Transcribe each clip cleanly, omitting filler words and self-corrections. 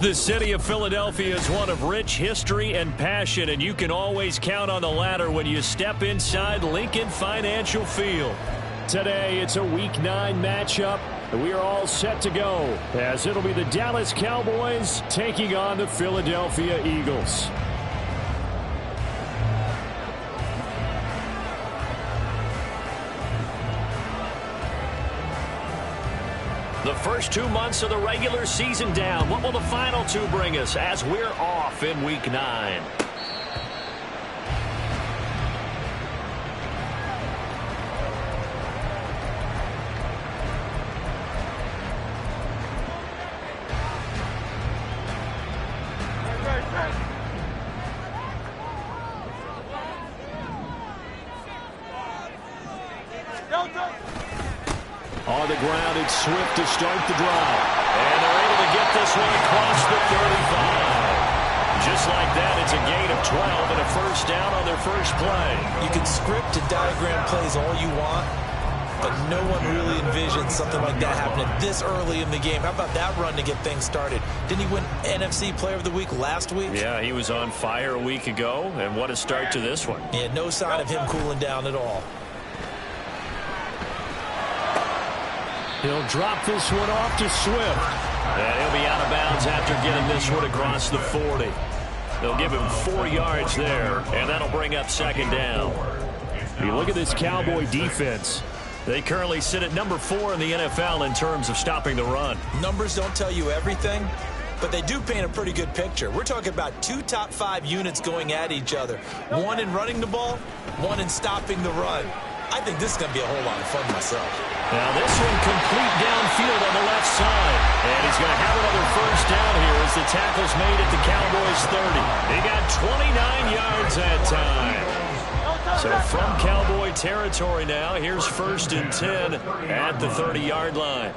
The city of Philadelphia is one of rich history and passion, and you can always count on the latter when you step inside Lincoln Financial Field. Today, it's a Week 9 matchup, and we are all set to go, as it'll be the Dallas Cowboys taking on the Philadelphia Eagles. The first 2 months of the regular season down. What will the final 2 bring us as we're off in Week 9? On the ground, it's Swift to start the drive. And they're able to get this one across the 35. Just like that, it's a gain of 12 and a first down on their first play. You can script and diagram plays all you want, but no one really envisions something like that happening this early in the game. How about that run to get things started? Didn't he win NFC Player of the Week last week? Yeah, he was on fire a week ago, and what a start to this one. Yeah, no sign of him cooling down at all. He'll drop this one off to Swift. And he'll be out of bounds after getting this one across the 40. They'll give him 4 yards there, and that'll bring up second down. You look at this Cowboy defense. They currently sit at number 4 in the NFL in terms of stopping the run. Numbers don't tell you everything, but they do paint a pretty good picture. We're talking about 2 top 5 units going at each other. One in running the ball, one in stopping the run. I think this is going to be a whole lot of fun myself. Now this one complete downfield on the left side. And he's going to have another first down here as the tackle's made at the Cowboys 30. They got 29 yards that time. So from Cowboy territory now, here's 1st and 10 at the 30-yard line.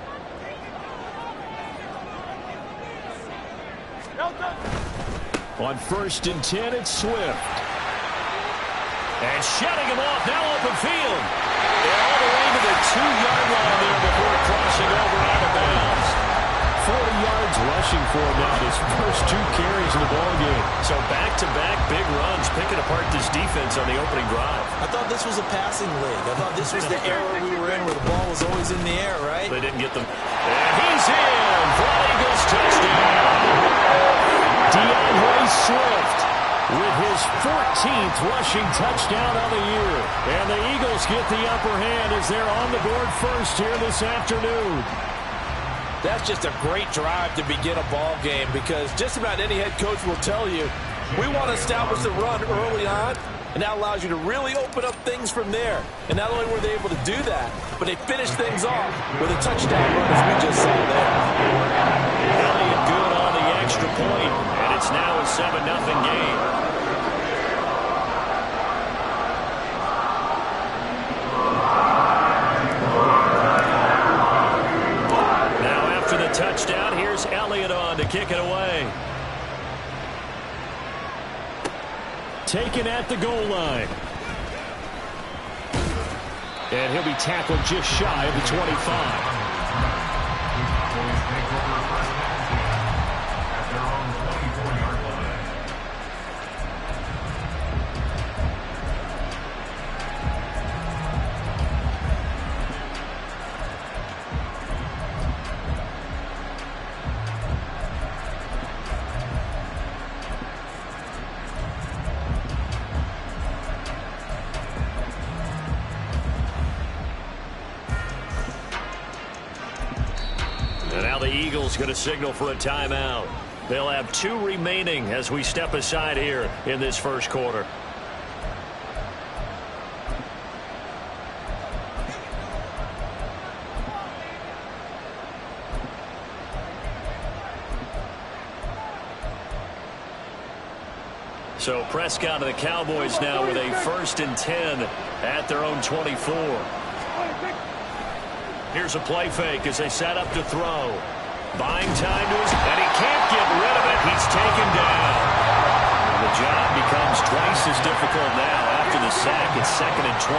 On 1st and 10, it's Swift. And shutting him off, now open field. And all the way to the 2-yard line there before crossing over out of bounds. 40 yards rushing for him now, his first 2 carries in the ballgame. So back-to-back big runs, picking apart this defense on the opening drive. I thought this was a passing league. I thought this was the era we were in where the ball was always in the air, right? They didn't get them. And he's in for an Eagles touchdown. DeAndre Swift with his 14th rushing touchdown of the year. And the Eagles get the upper hand as they're on the board first here this afternoon. That's just a great drive to begin a ball game, because just about any head coach will tell you, we want to establish the run early on, and that allows you to really open up things from there. And not only were they able to do that, but they finished things off with a touchdown run, as we just saw there. Elliott good on the extra point, and it's now a 7-0 game. Touchdown. Here's Elliott on to kick it away. Taken at the goal line. And he'll be tackled just shy of the 25. Going to signal for a timeout. They'll have 2 remaining as we step aside here in this first quarter. So Prescott and the Cowboys now with a 1st and 10 at their own 24. Here's a play fake as they set up to throw. Buying time to his, and he can't get rid of it. He's taken down. And the job becomes twice as difficult now after the sack. It's 2nd and 20.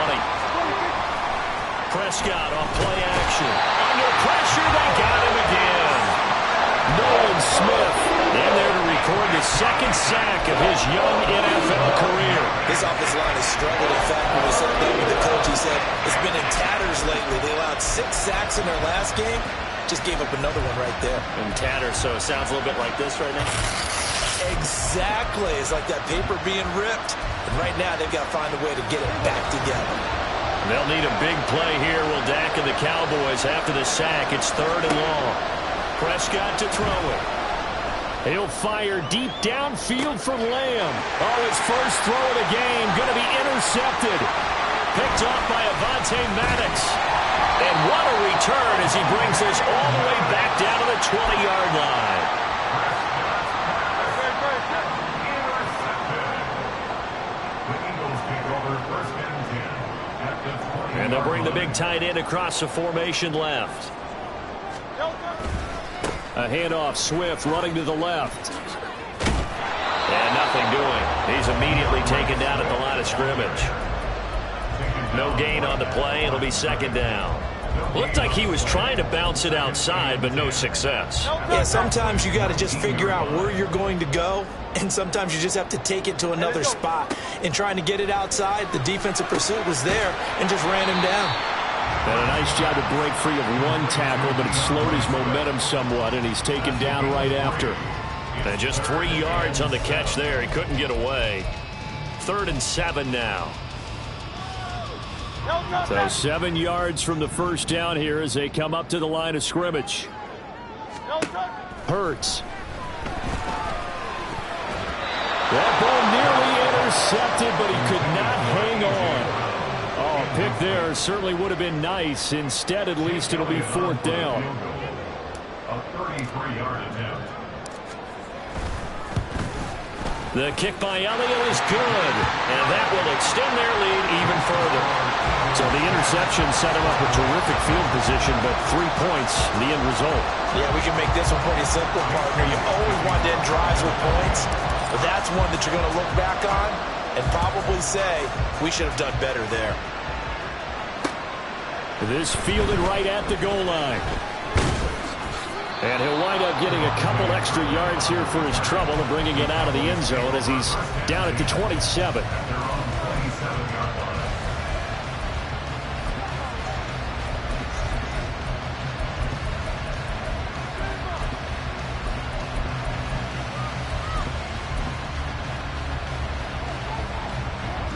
Prescott on play action. Under pressure, they got him again. Nolan Smith second sack of his young NFL career. This offensive line has struggled. In fact, when we sat down with the coach, he said it's been in tatters lately. They allowed 6 sacks in their last game. Just gave up another one right there. In tatters, so it sounds a little bit like this right now. Exactly. It's like that paper being ripped. And right now, they've got to find a way to get it back together. They'll need a big play here. Will Dak and the Cowboys after the sack. It's 3rd and long. Prescott to throw it. He'll fire deep downfield for Lamb. Oh, his first throw of the game. Going to be intercepted. Picked off by Avonte Maddox. And what a return as he brings this all the way back down to the 20-yard line. And they'll bring the big tight end across the formation left. A handoff, Swift running to the left. And nothing doing. He's immediately taken down at the line of scrimmage. No gain on the play. It'll be 2nd down. Looked like he was trying to bounce it outside, but no success. Yeah, sometimes you got to just figure out where you're going to go, and sometimes you just have to take it to another spot. In trying to get it outside, the defensive pursuit was there and just ran him down. And a nice job to break free of one tackle, but it slowed his momentum somewhat, and he's taken down right after. And just 3 yards on the catch there. He couldn't get away. 3rd and 7 now. So 7 yards from the first down here as they come up to the line of scrimmage. Hurts. That ball nearly intercepted, but he could not hang on. Oh, a pick there certainly would have been nice. Instead, at least it'll be 4th down. A 33-yard attempt. The kick by Elliott is good, and that will extend their lead even further. So the interception set him up a terrific field position, but 3 points, the end result. Yeah, we can make this one pretty simple, partner. You always want to end drives with points, but that's one that you're going to look back on and probably say, we should have done better there. This fielded right at the goal line. And he'll wind up getting a couple extra yards here for his trouble and bringing it out of the end zone as he's down at the 27.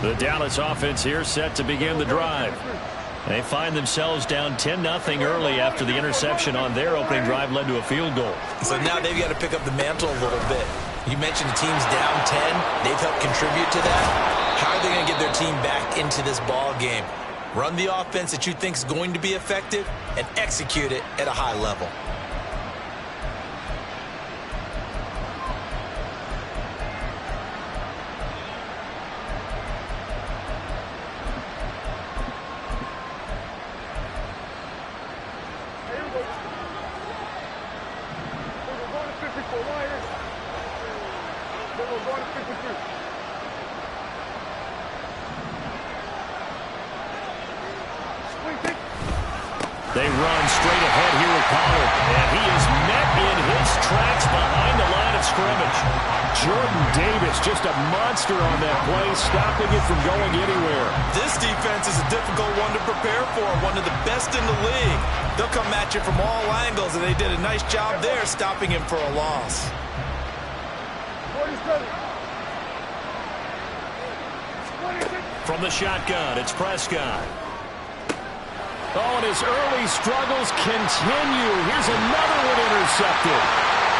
The Dallas offense here set to begin the drive. They find themselves down 10-0 early after the interception on their opening drive led to a field goal. So now they've got to pick up the mantle a little bit. You mentioned the team's down 10. They've helped contribute to that. How are they going to get their team back into this ball game? Run the offense that you think is going to be effective and execute it at a high level. They run straight ahead here with Pollard, and he is met in his tracks behind the line of scrimmage. Jordan Davis, just a monster on that play, stopping it from going anywhere. This defense is a difficult one to prepare for, one of the best in the league. They'll come at you from all angles, and they did a nice job there stopping him for a loss. From the shotgun, it's Prescott. Oh, and his early struggles continue. Here's another one intercepted.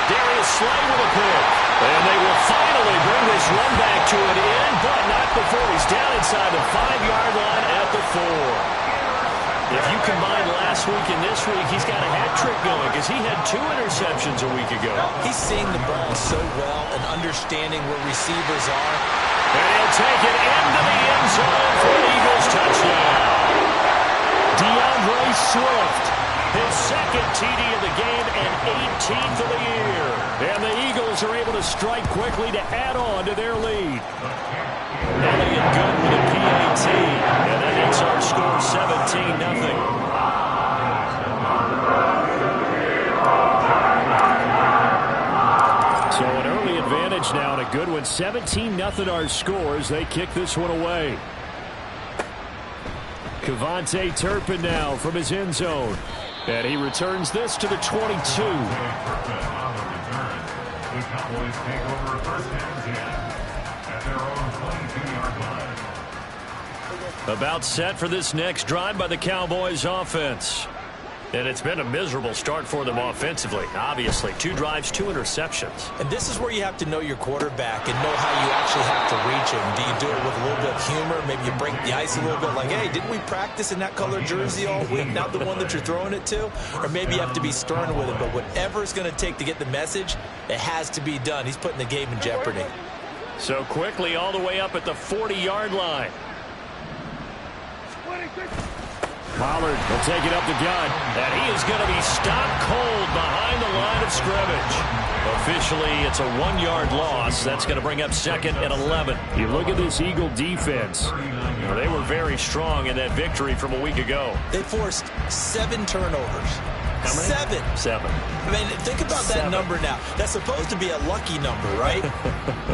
Darius Slay with a pick. And they will finally bring this one back to an end, but not before he's down inside the 5-yard line at the 4. If you combine last week and this week, he's got a hat trick going because he had 2 interceptions a week ago. He's seeing the ball so well and understanding where receivers are. And he'll take it into the end zone for an Eagles touchdown. DeAndre Swift, his second TD of the game and 18th of the year. And the Eagles are able to strike quickly to add on to their lead. Elliott good with a PAT. And that hits our score 17-0. So an early advantage advantage now, and a good one. 17-0 our scores. They kick this one away. Cavante Turpin now from his end zone. And he returns this to the 22. On the return, the Cowboys take over first and 10 at their own 22-yard line. About set for this next drive by the Cowboys offense. And it's been a miserable start for them offensively, obviously. 2 drives, 2 interceptions. And this is where you have to know your quarterback and know how you actually have to reach him. Do you do it with a little bit of humor? Maybe you break the ice a little bit like, hey, didn't we practice in that color jersey all week? Not the one that you're throwing it to? Or maybe you have to be stern with it. But whatever it's going to take to get the message, it has to be done. He's putting the game in jeopardy. So quickly all the way up at the 40-yard line. Pollard will take it up the gut, and he is going to be stopped cold behind the line of scrimmage. Officially, it's a 1-yard loss. That's going to bring up 2nd and 11. You look at this Eagle defense. They were very strong in that victory from a week ago. They forced 7 turnovers. How many? 7. I mean, think about that number now. That's supposed to be a lucky number, right?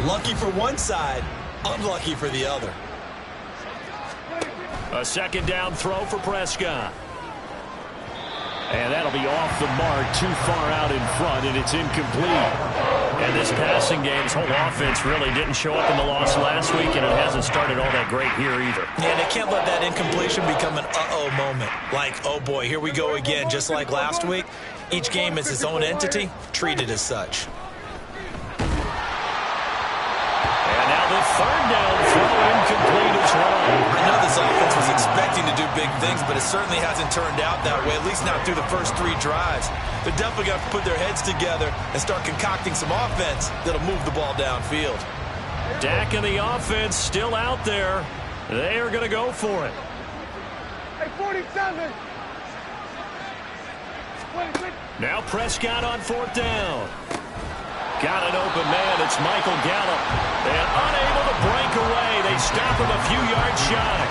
Lucky for one side, unlucky for the other. A 2nd down throw for Prescott. And that'll be off the mark, too far out in front, and it's incomplete. And this passing game's whole offense really didn't show up in the loss last week, and it hasn't started all that great here either. Yeah, they can't let that incompletion become an uh-oh moment. Like, oh boy, here we go again, just like last week. Each game is its own entity, treated as such. And now the 3rd down throw incomplete as well. I know this offense was expecting to do big things, but it certainly hasn't turned out that way, at least not through the first 3 drives. They're definitely going to put their heads together and start concocting some offense that'll move the ball downfield. Dak and the offense still out there. They are going to go for it. Hey, 47. Now Prescott on 4th down. Got an open man. It's Michael Gallup. And unable to break away. They stop him a few yards shy.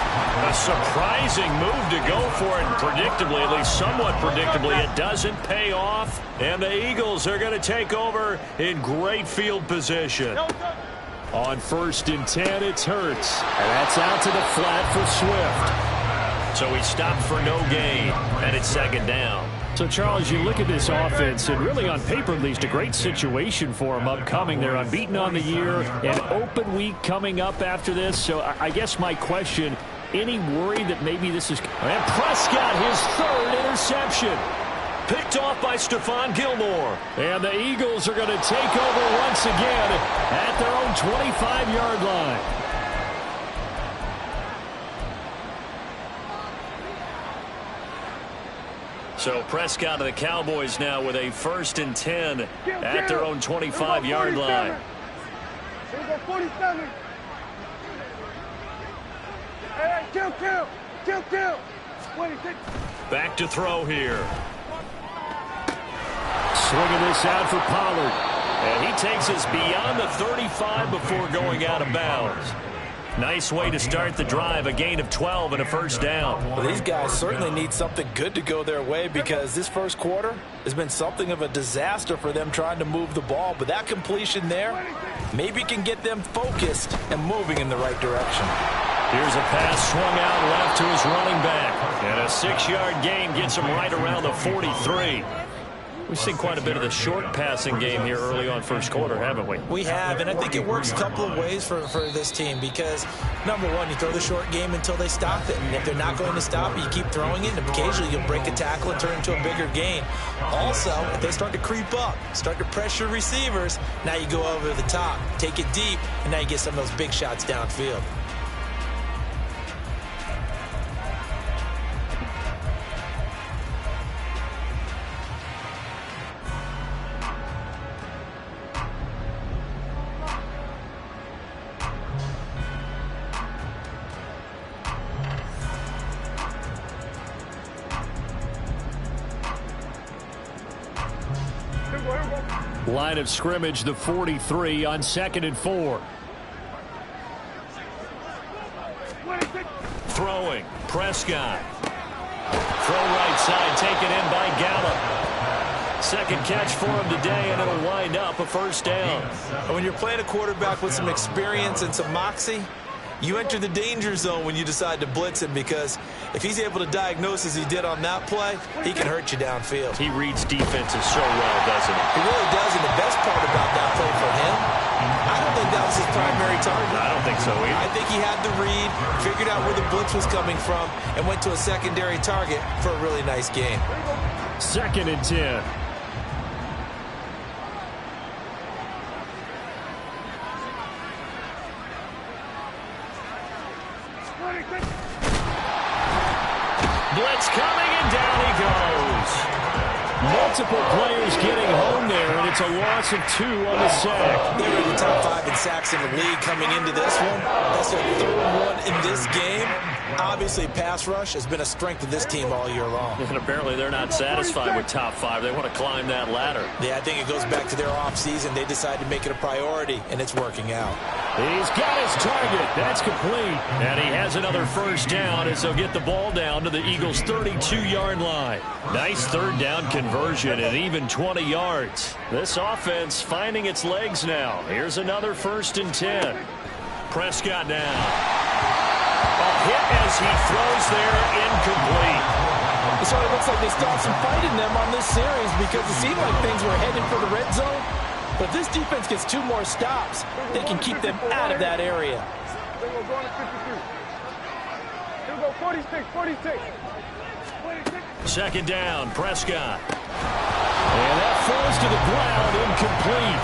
A surprising move to go for it. Predictably, at least somewhat predictably, it doesn't pay off. And the Eagles are going to take over in great field position. On 1st and 10, it's Hurts. And that's out to the flat for Swift. So he stopped for no gain. And it's 2nd down. So, Charles, you look at this offense, and really on paper, at least, a great situation for them upcoming. They're unbeaten on the year, an open week coming up after this. So I guess my question, any worry that maybe this is... And Prescott, his 3rd interception. Picked off by Stephon Gilmore. And the Eagles are going to take over once again at their own 25-yard line. So Prescott of the Cowboys now with a 1st and 10 at their own 25-yard line. Here we go, 47. Hey, kill. 26. Back to throw here. Swinging this out for Pollard. And he takes us beyond the 35 before going out of bounds. Nice way to start the drive, a gain of 12 and a 1st down. Well, these guys certainly need something good to go their way because this first quarter has been something of a disaster for them trying to move the ball. But that completion there maybe can get them focused and moving in the right direction. Here's a pass swung out left to his running back. And a 6-yard gain gets him right around the 43. We've seen quite a bit of the short passing game here early on first quarter, haven't we? We have, and I think it works a couple of ways for this team because, number one, you throw the short game until they stop it. And if they're not going to stop it, you keep throwing it, and occasionally you'll break a tackle and turn it into a bigger gain. Also, if they start to creep up, start to pressure receivers, now you go over the top, take it deep, and now you get some of those big shots downfield. Line of scrimmage, the 43 on 2nd and 4. Throwing, Prescott. Throw right side, taken in by Gallup. Second catch for him today, and it'll wind up a first down. When you're playing a quarterback with some experience and some moxie, you enter the danger zone when you decide to blitz him, because if he's able to diagnose as he did on that play, he can hurt you downfield. He reads defenses so well, doesn't he? He really does, and the best part about that play for him, I don't think that was his primary target. I don't think so either. I think he had the read, figured out where the blitz was coming from, and went to a secondary target for a really nice game. 2nd and 10. Blitz coming, and down he goes. Multiple players getting home there, and it's a loss of 2 on the sack. They were in the top 5 in sacks in the league coming into this one. That's their 3rd one in this game. Obviously, pass rush has been a strength of this team all year long. And apparently they're not satisfied with top 5. They want to climb that ladder. Yeah, I think it goes back to their offseason. They decided to make it a priority, and it's working out. He's got his target. That's complete. And he has another first down as they'll get the ball down to the Eagles' 32-yard line. Nice 3rd down conversion and even 20 yards. This offense finding its legs now. Here's another 1st and 10. Prescott now. A hit as he throws there, incomplete. So it looks like they stopped some fighting them on this series, because it seemed like things were headed for the red zone. But this defense gets 2 more stops. They can keep them out of that area. They will go to 53. He'll go 46, 46. 46. 2nd down, Prescott. And that falls to the ground, incomplete.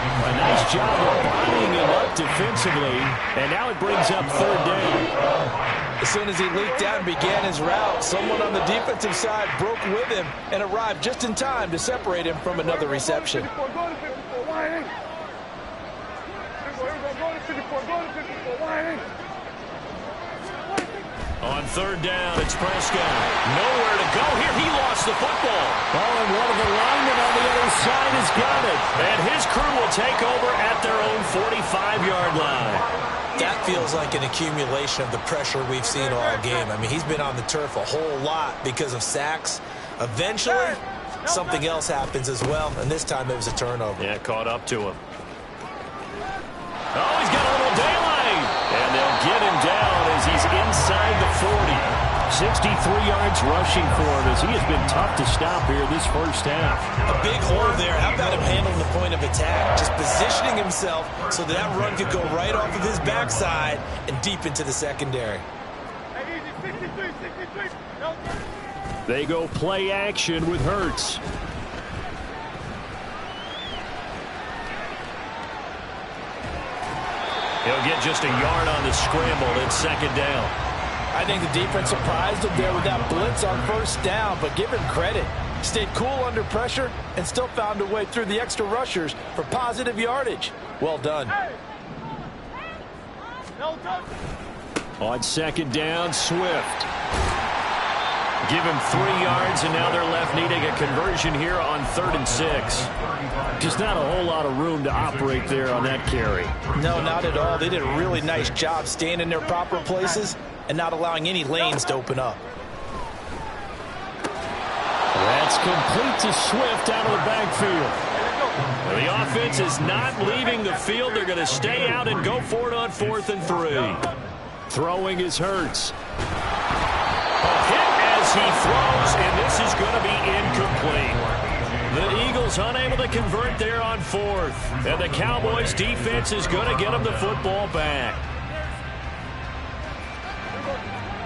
A nice job of bodying him up defensively, and now it brings up 3rd down. As soon as he leaked out and began his route, someone on the defensive side broke with him and arrived just in time to separate him from another reception. Go to 54, wide in. Go to 54, go to 54, wide in. On 3rd down, it's Prescott. Nowhere to go here. He lost the football. Oh, and one of the linemen on the other side has got it. And his crew will take over at their own 45-yard line. That feels like an accumulation of the pressure we've seen all game. I mean, he's been on the turf a whole lot because of sacks. Eventually, something else happens as well, and this time it was a turnover. Yeah, caught up to him. Oh, he's got a little daylight. And they'll get him down as he's inside the 40. 63 yards rushing for him as he has been tough to stop here this first half. A big hole there. How about him handling the point of attack? Just positioning himself so that run could go right off of his backside and deep into the secondary. Hey, easy, 63, 63. They go play action with Hurts. He'll get just a yard on the scramble. It's 2nd down. I think the defense surprised him there with that blitz on 1st down, but give him credit. Stayed cool under pressure and still found a way through the extra rushers for positive yardage. Well done. On 2nd down, Swift. Give him 3 yards, and now they're left needing a conversion here on 3rd and 6. Just not a whole lot of room to operate there on that carry. No, not at all. They did a really nice job staying in their proper places and not allowing any lanes to open up. That's complete to Swift out of the backfield. The offense is not leaving the field. They're going to stay out and go for it on 4th and 3. Throwing is Hurts. A hit as he throws, and this is going to be incomplete. The Eagles unable to convert there on 4th. And the Cowboys defense is going to get them the football back.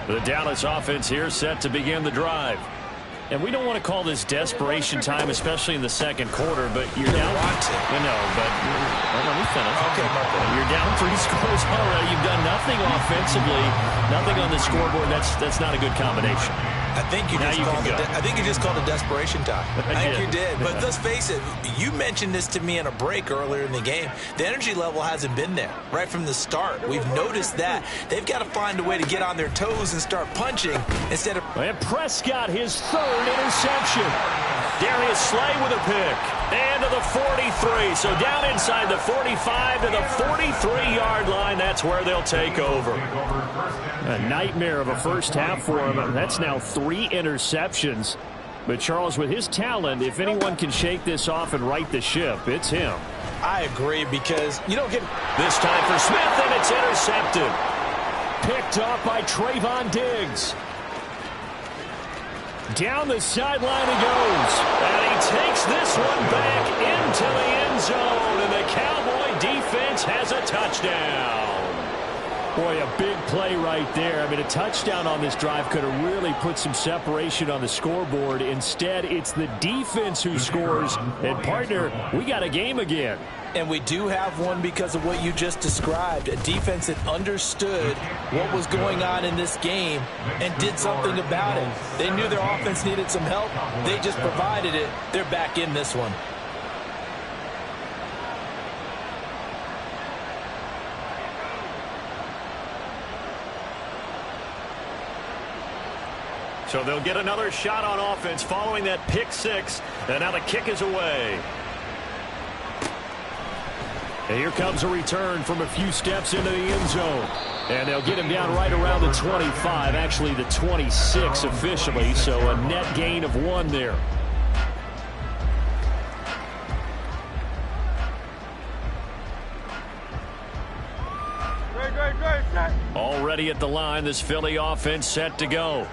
The Dallas offense here set to begin the drive. And we don't want to call this desperation time, especially in the 2nd quarter, but you're down. No, but let me finish. Okay, you're down 3 scores already. You've done nothing offensively, nothing on the scoreboard. That's not a good combination. I think you just called it desperation time. I think you did. But let's face it, you mentioned this to me in a break earlier in the game. The energy level hasn't been there right from the start. We've noticed that. They've got to find a way to get on their toes and start punching instead of... And Prescott, his 3rd interception. Darius Slay with a pick. And to the 43. So down inside the 45 to the 43-yard line. That's where they'll take over. A nightmare of a first half for him. That's now 3 interceptions. But, Charles, with his talent, if anyone can shake this off and right the ship, it's him. I agree, because you don't get... This time for Smith, and it's intercepted. Picked off by Trayvon Diggs. Down the sideline he goes. And he takes this one back into the end zone. And the Cowboy defense has a touchdown. Boy, a big play right there. I mean, a touchdown on this drive could have really put some separation on the scoreboard. Instead, it's the defense who scores. And, partner, we got a game again. And we do have one because of what you just described. A defense that understood what was going on in this game and did something about it. They knew their offense needed some help. They just provided it. They're back in this one. So they'll get another shot on offense following that pick six. And now the kick is away. And here comes a return from a few steps into the end zone. And they'll get him down right around the 25, actually the 26 officially. So a net gain of 1 there. Already at the line, this Philly offense set to go.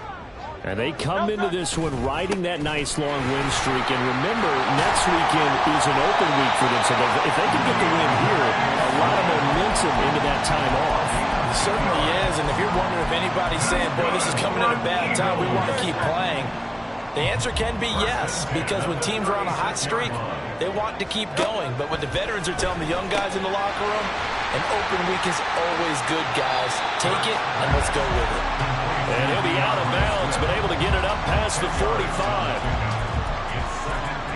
And they come into this one riding that nice long win streak. And remember, next weekend is an open week for them. So if they can get the win here, a lot of momentum into that time off. It certainly is. And if you're wondering if anybody's saying, boy, this is coming at a bad time, we want to keep playing, the answer can be yes. Because when teams are on a hot streak, they want to keep going. But what the veterans are telling the young guys in the locker room, an open week is always good, guys. Take it and let's go with it. And he'll be out of bounds, but able to get it up past the 45.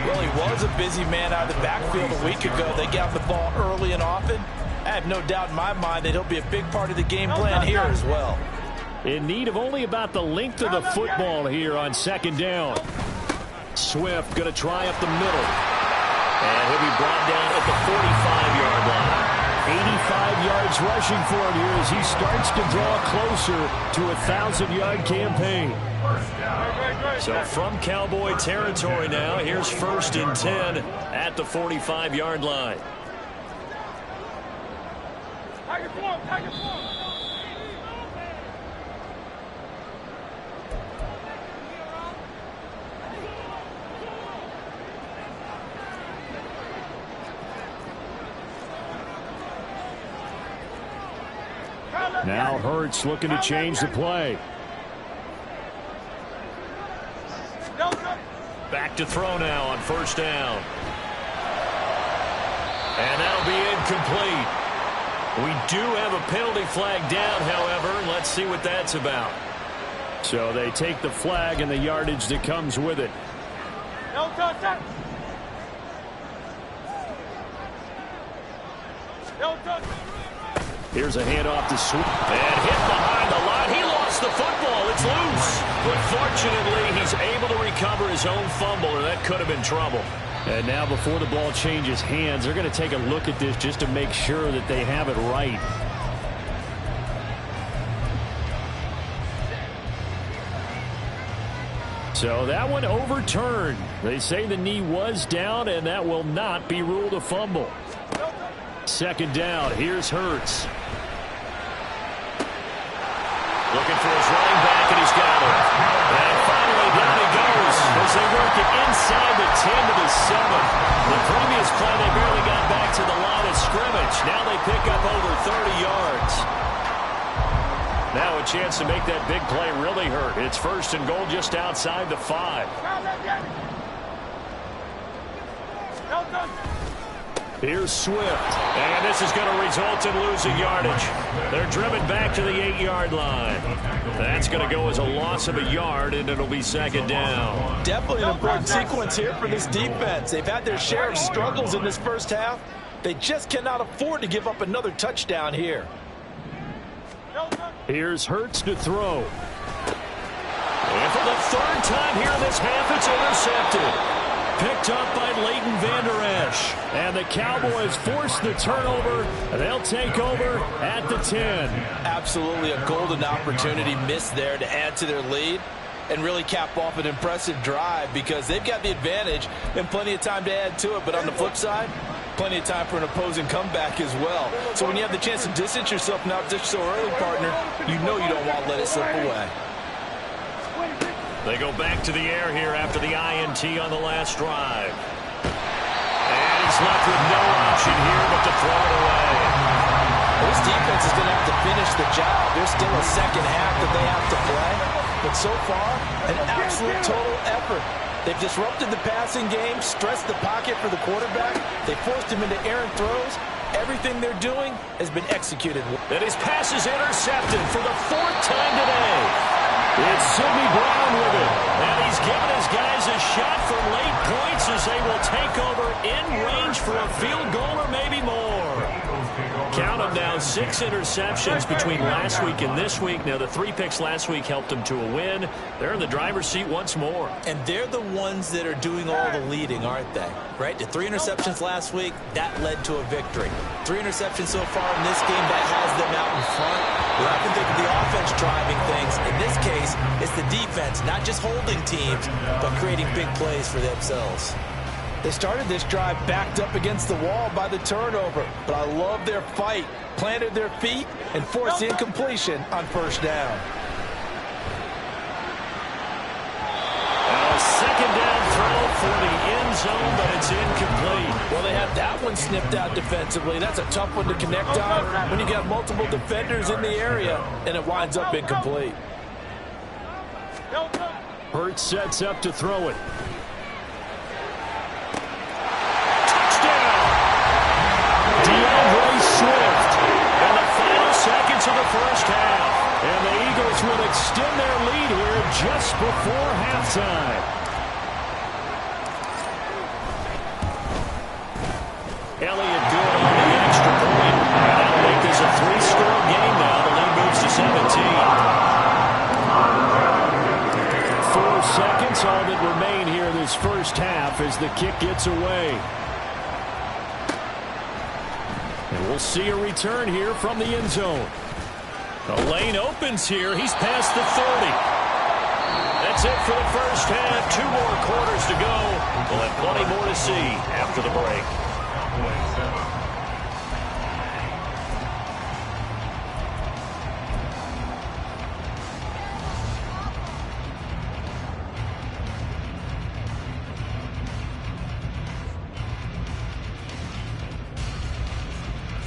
Well, he was a busy man out of the backfield a week ago. They got the ball early and often. I have no doubt in my mind that he'll be a big part of the game plan here as well. In need of only about the length of the football here on second down. Swift going to try up the middle. And he'll be brought down at the 45-yard line. 85 yards rushing for him here as he starts to draw closer to a 1,000-yard campaign. So from Cowboy territory now, here's 1st and 10 at the 45-yard line. Now Hurts looking to change the play. Back to throw now on 1st down. And that'll be incomplete. We do have a penalty flag down, however. Let's see what that's about. So they take the flag and the yardage that comes with it. No touch. No touch. Here's a handoff to Swift. And hit behind the line. He lost the football. It's loose. But fortunately, he's able to recover his own fumble, or that could have been trouble. And now before the ball changes hands, they're going to take a look at this just to make sure that they have it right. So that one overturned. They say the knee was down, and that will not be ruled a fumble. Second down. Here's Hurts. Looking for his running back, and he's got it. And finally, down he goes as they work it inside the 10 to the 7. The previous play, they barely got back to the line of scrimmage. Now they pick up over 30 yards. Now a chance to make that big play really hurt. It's 1st and goal just outside the 5. Here's Swift, and this is going to result in losing yardage. They're driven back to the 8-yard line. That's going to go as a loss of a yard, and it'll be 2nd down. Definitely an important sequence here for this defense. They've had their share of struggles in this first half. They just cannot afford to give up another touchdown here. Here's Hurts to throw. And for the 3rd time here in this half, it's intercepted. Picked up by Leighton Vander Esch. And the Cowboys force the turnover. They'll take over at the 10. Absolutely a golden opportunity missed there to add to their lead. and really cap off an impressive drive because they've got the advantage and plenty of time to add to it. But on the flip side, plenty of time for an opposing comeback as well. So when you have the chance to distance yourself from opposition so early, partner, you know you don't want to let it slip away. They go back to the air here after the INT on the last drive. And he's left with no option here but to throw it away. This defense is going to have to finish the job. There's still a second half that they have to play. But so far, an absolute total effort. They've disrupted the passing game, stressed the pocket for the quarterback. They forced him into errant throws. Everything they're doing has been executed. And his pass is intercepted for the 4th time today. It's Sidney Brown with it. And he's given his guys a shot for late points as they will take over in range for a field goal or maybe more. Count them now, 6 interceptions between last week and this week. Now, the 3 picks last week helped them to a win. They're in the driver's seat once more. And they're the ones that are doing all the leading, aren't they? Right? The 3 interceptions last week, that led to a victory. 3 interceptions so far in this game, that has them out in front. We often think of the offense driving things. In this case, it's the defense, not just holding teams, but creating big plays for themselves. They started this drive backed up against the wall by the turnover, but I love their fight, planted their feet, and forced the incompletion on first down. A second down throw for the end zone, but it's incomplete. Well, they had that one snipped out defensively. That's a tough one to connect on when you got multiple defenders in the area, and it winds up incomplete. Hurts sets up to throw it. Swift. And the final seconds of the first half. And the Eagles will extend their lead here just before halftime. Elliott good on the extra point. And that'll make this a 3-score game now. The lead moves to 17. 4 seconds, all that remain here this first half as the kick gets away. And we'll see a return here from the end zone. The lane opens here. He's past the 30. That's it for the first half. 2 more quarters to go. We'll have plenty more to see after the break.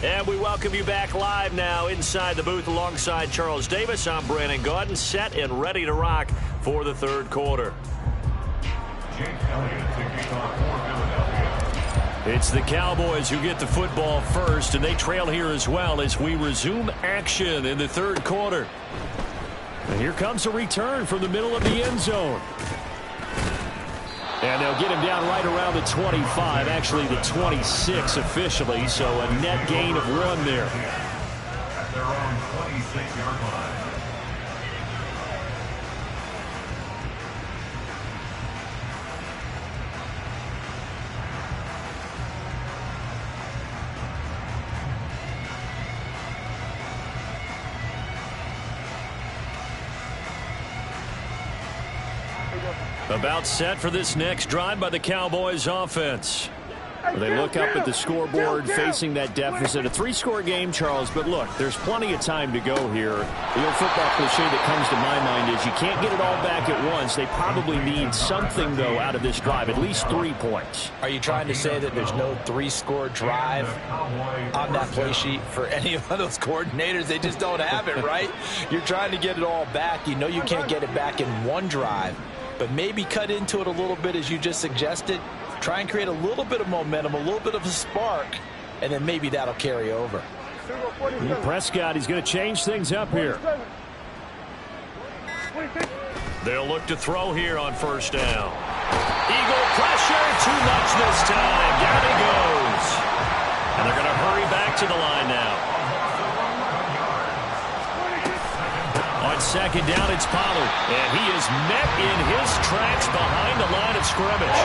And we welcome you back live now inside the booth alongside Charles Davis. I'm Brandon Gaudin, set and ready to rock for the third quarter. It's the Cowboys who get the football first, and they trail here as well as we resume action in the third quarter. And here comes a return from the middle of the end zone. And they'll get him down right around the 25, actually the 26 officially, so a net gain of 1 there. At their own 26-yard line. About set for this next drive by the Cowboys offense. They look up at the scoreboard facing that deficit. A 3-score game, Charles, but look, there's plenty of time to go here. The old football cliche that comes to my mind is you can't get it all back at once. They probably need something, though, out of this drive, at least 3 points. Are you trying to say that there's no 3-score drive on that play sheet for any of those coordinators? They just don't have it, right? You're trying to get it all back. You know you can't get it back in one drive. But maybe cut into it a little bit as you just suggested. Try and create a little bit of momentum, a little bit of a spark, and then maybe that'll carry over. Prescott, he's going to change things up here. They'll look to throw here on first down. Eagle pressure, too much this time. Down he goes. And they're going to hurry back to the line now. On second down, it's Pollard. And he is met in his tracks behind the line of scrimmage.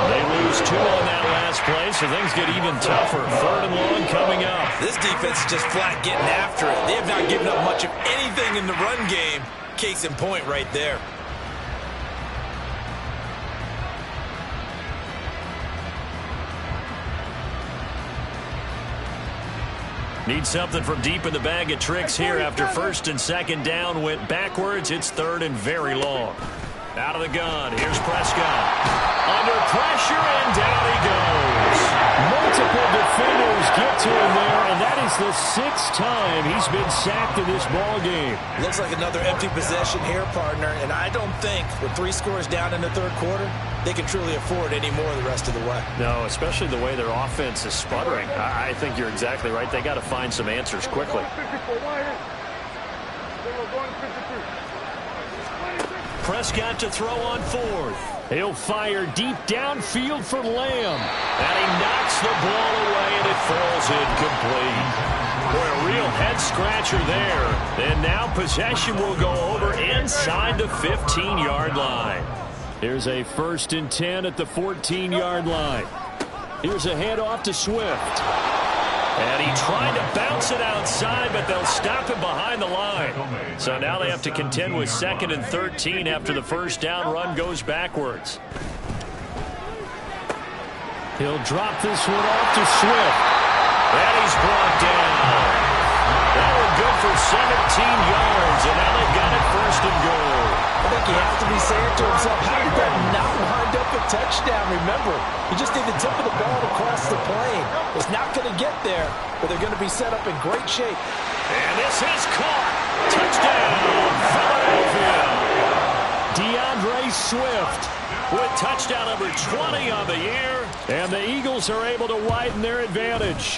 They lose 2 on that last play, so things get even tougher. 3rd and long coming up. This defense is just flat getting after it. They have not given up much of anything in the run game. Case in point right there. Need something from deep in the bag of tricks here after first and second down went backwards. It's third and very long. Out of the gun. Here's Prescott. Under pressure, and down he goes. Multiple defenders get to him there, and that is the 6th time he's been sacked in this ball game. Looks like another empty possession here, partner, and I don't think with 3 scores down in the third quarter, they can truly afford any more the rest of the way. No, especially the way their offense is sputtering. I think you're exactly right. They got to find some answers quickly. Prescott to throw on 4th. He'll fire deep downfield for Lamb. And he knocks the ball away, and it falls incomplete. Boy, a real head-scratcher there. And now possession will go over inside the 15-yard line. Here's a 1st and 10 at the 14-yard line. Here's a handoff to Swift. And he tried to bounce it outside, but they'll stop him behind the line. So now they have to contend with 2nd and 13 after the first down run goes backwards. He'll drop this one off to Swift. And he's brought down. That one good for 17 yards, and now they've got it 1st and goal. I think he has to be saying to himself, how did that not wind up a touchdown? Remember, you just need the tip of the ball to cross the plane. It's not going to get there, but they're going to be set up in great shape. And this is caught. Touchdown, Philadelphia. DeAndre Swift with touchdown number 20 on the year. And the Eagles are able to widen their advantage.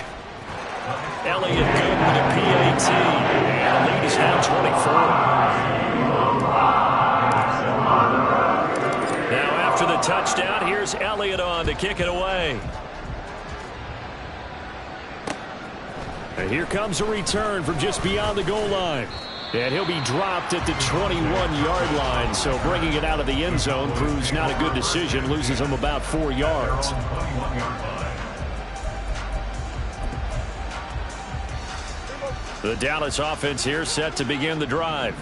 Elliott good with a PAT. And the lead is now 24. Now after the touchdown, here's Elliott on to kick it away. And here comes a return from just beyond the goal line. And he'll be dropped at the 21-yard line. So bringing it out of the end zone proves not a good decision. Loses him about 4 yards. The Dallas offense here set to begin the drive.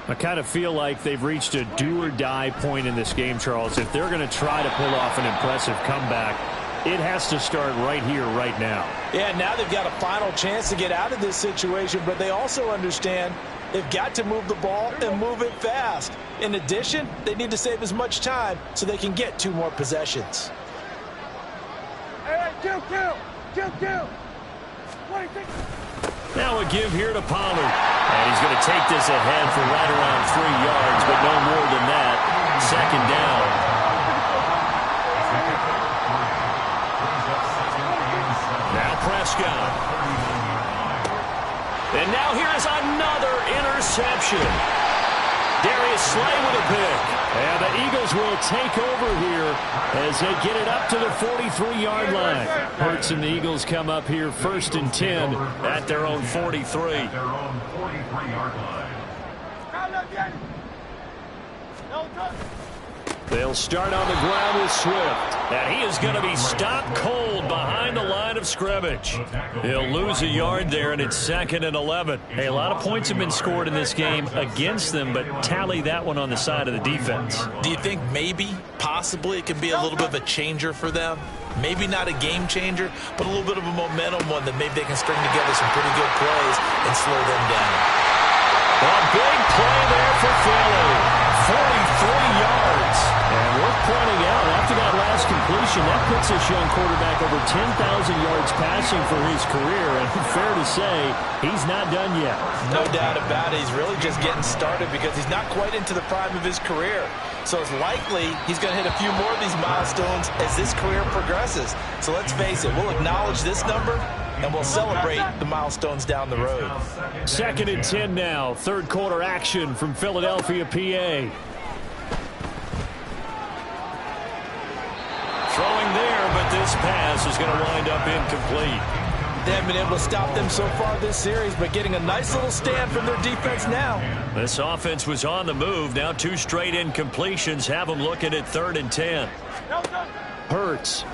I kind of feel like they've reached a do-or-die point in this game, Charles. If they're going to try to pull off an impressive comeback, it has to start right here, right now. Yeah, now they've got a final chance to get out of this situation, but they also understand they've got to move the ball and move it fast. In addition, they need to save as much time so they can get 2 more possessions. Hey, kill! 26. Now a give here to Pollard. And he's going to take this ahead for right around 3 yards, but no more than that. 2nd down. Now Prescott. And now here is another interception. Darius Slay with a pick. And the Eagles will take over here as they get it up to the 43-yard line. Hurts and the Eagles come up here 1st and 10 at their own 43. At their own 43-yard line. They'll start on the ground with Swift. And he is going to be stopped cold behind the line of scrimmage. He'll lose a yard there, and it's 2nd and 11. Hey, a lot of points have been scored in this game against them, but tally that one on the side of the defense. Do you think maybe, possibly, it could be a little bit of a changer for them? Maybe not a game changer, but a little bit of a momentum one that maybe they can string together some pretty good plays and slow them down. A big play there for Philly. 43 yards. And worth pointing out, after that last completion, that puts this young quarterback over 10,000 yards passing for his career. And fair to say, he's not done yet. No doubt about it. He's really just getting started because he's not quite into the prime of his career. So it's likely he's going to hit a few more of these milestones as this career progresses. So let's face it, we'll acknowledge this number and we'll celebrate the milestones down the road. 2nd and 10 now. 3rd quarter action from Philadelphia, PA. Throwing there, but this pass is going to wind up incomplete. They haven't been able to stop them so far this series, but getting a nice little stand from their defense now. This offense was on the move. Now 2 straight incompletions have them looking at 3rd and 10. Hurts.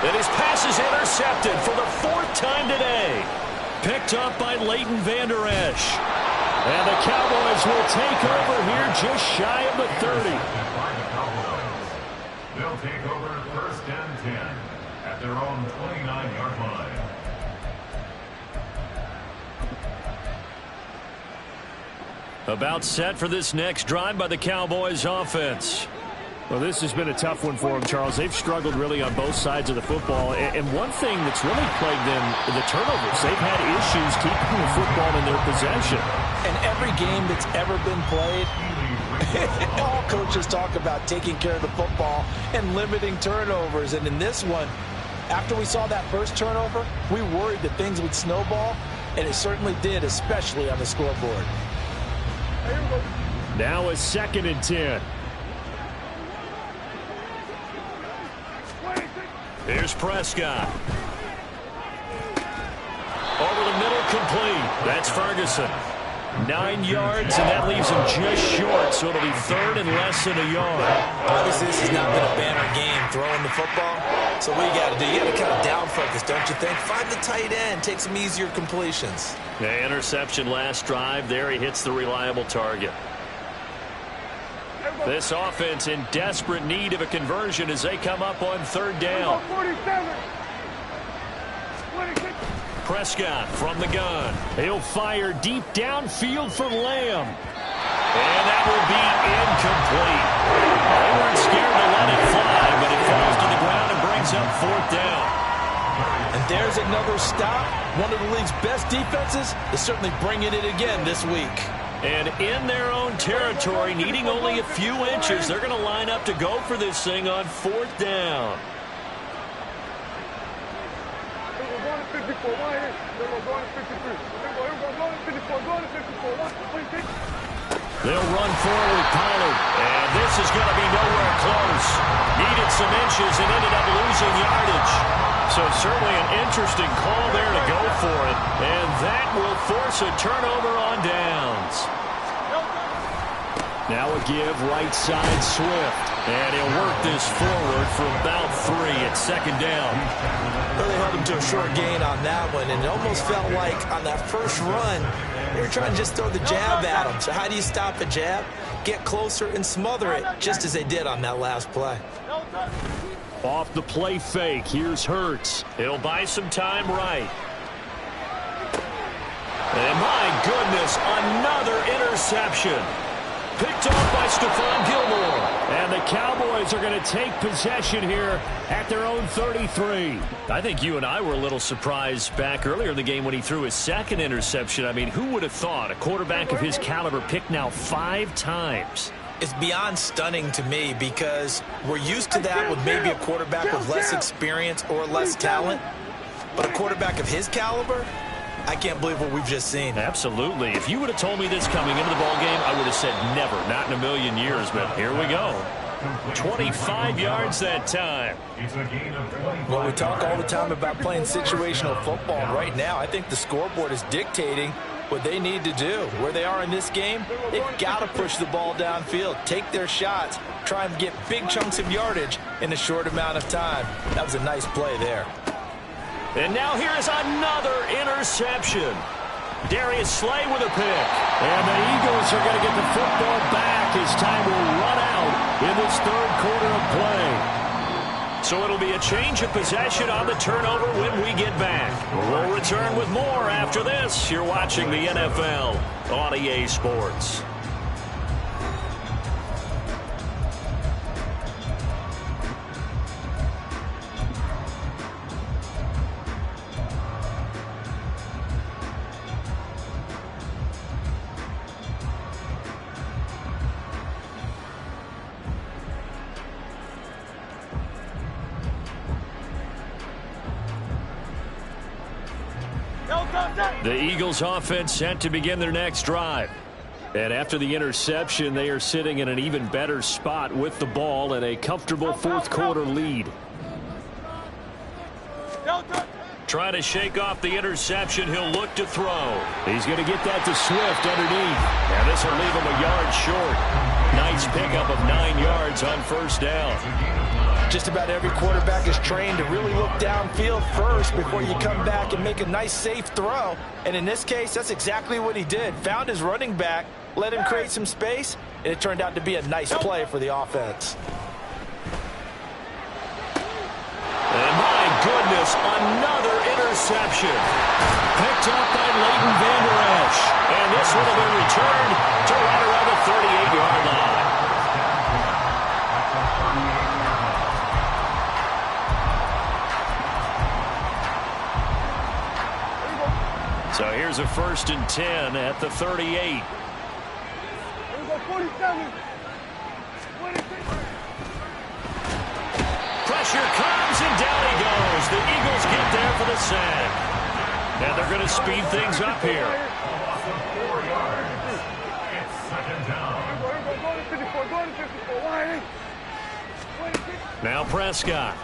And his pass is intercepted for the 4th time today. Picked up by Leighton Vander Esch. And the Cowboys will take over here just shy of the 30. They'll take over 1st and 10 at their own 29-yard line. About set for this next drive by the Cowboys offense. Well, this has been a tough one for them, Charles. They've struggled really on both sides of the football. And one thing that's really plagued them, the turnovers. They've had issues keeping the football in their possession. And every game that's ever been played, all coaches talk about taking care of the football and limiting turnovers. And in this one, after we saw that first turnover, we worried that things would snowball, and it certainly did, especially on the scoreboard. Now a 2nd and 10. Here's Prescott. Over the middle, complete. That's Ferguson. 9 yards, and that leaves him just short, so it'll be 3rd and less than a yard. Obviously, this has not been a banner game throwing the football. So what you got to do, you got to kind of down focus, don't you think? Find the tight end, take some easier completions. The interception last drive. There he hits the reliable target. This offense in desperate need of a conversion as they come up on 3rd down. Prescott from the gun. He'll fire deep downfield for Lamb. And that will be incomplete. They weren't scared to let it fly, but it falls to the ground and brings up 4th down. And there's another stop. One of the league's best defenses is certainly bringing it again this week. And in their own territory, needing only a few inches, they're going to line up to go for this thing on 4th down. They'll run forward with Pollard, and this is going to be nowhere close. Needed some inches and ended up losing yardage. So certainly an interesting call there to go for it, and that will force a turnover on downs. Now a give right side Swift. And he'll work this forward for about 3 at 2nd down. Well, they held him to a short gain on that one, and it almost felt like on that first run, they were trying to just throw the jab at him. So how do you stop a jab? Get closer and smother it, just as they did on that last play. Off the play fake, here's Hurts. He'll buy some time right. And my goodness, another interception. Picked off by Stephon Gilmore. And the Cowboys are going to take possession here at their own 33. I think you and I were a little surprised back earlier in the game when he threw his 2nd interception. I mean, who would have thought a quarterback of his caliber picked now 5 times? It's beyond stunning to me because we're used to that with maybe a quarterback with less experience or less talent. But a quarterback of his caliber, I can't believe what we've just seen. Absolutely. If you would have told me this coming into the ballgame, I would have said never, not in a million years. But here we go. 25 yards that time. Well, we talk all the time about playing situational football. Right now, I think the scoreboard is dictating what they need to do. Where they are in this game, they've got to push the ball downfield, take their shots, try and get big chunks of yardage in a short amount of time. That was a nice play there. And now here is another interception. Darius Slay with a pick. And the Eagles are going to get the football back as time will run out in this 3rd quarter of play. So it'll be a change of possession on the turnover when we get back. We'll return with more after this. You're watching the NFL on EA Sports. The Eagles offense set to begin their next drive. And after the interception, they are sitting in an even better spot with the ball and a comfortable 4th quarter lead. Trying to shake off the interception. He'll look to throw. He's going to get that to Swift underneath. And this will leave him a yard short. Nice pickup of 9 yards on 1st down. Just about every quarterback is trained to really look downfield first before you come back and make a nice, safe throw. And in this case, that's exactly what he did. Found his running back, let him create some space, and it turned out to be a nice play for the offense. And my goodness. another interception. Picked up by Leighton Vander Esch. And this one will be returned to right around the 38-yard line. So here's a 1st and 10 at the 38. Here we go, 47. Pressure comes, and down he goes. The Eagles get there for the sack. And they're going to speed things up here. It's 2nd down. Go to 54, go to 54. Why? Now Prescott.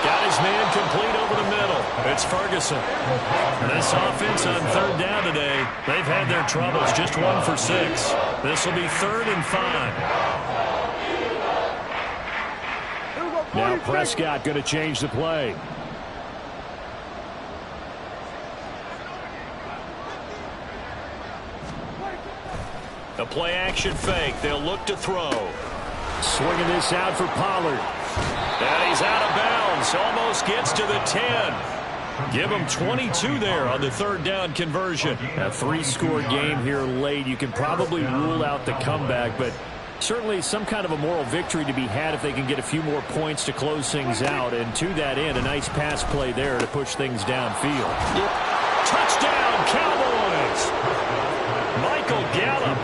Got his man complete over the middle. It's Ferguson. And this offense on 3rd down today, they've had their troubles. Just 1 for 6. This will be 3rd and 5. Now Prescott going to change the play. A play action fake. They'll look to throw. Swinging this out for Pollard. And he's out of bounds. Almost gets to the 10. Give him 22 there on the 3rd down conversion. A 3-score game here late. You can probably rule out the comeback, but certainly some kind of a moral victory to be had if they can get a few more points to close things out. And to that end, a nice pass play there to push things downfield. Touchdown, Cowboys! Michael Gallup,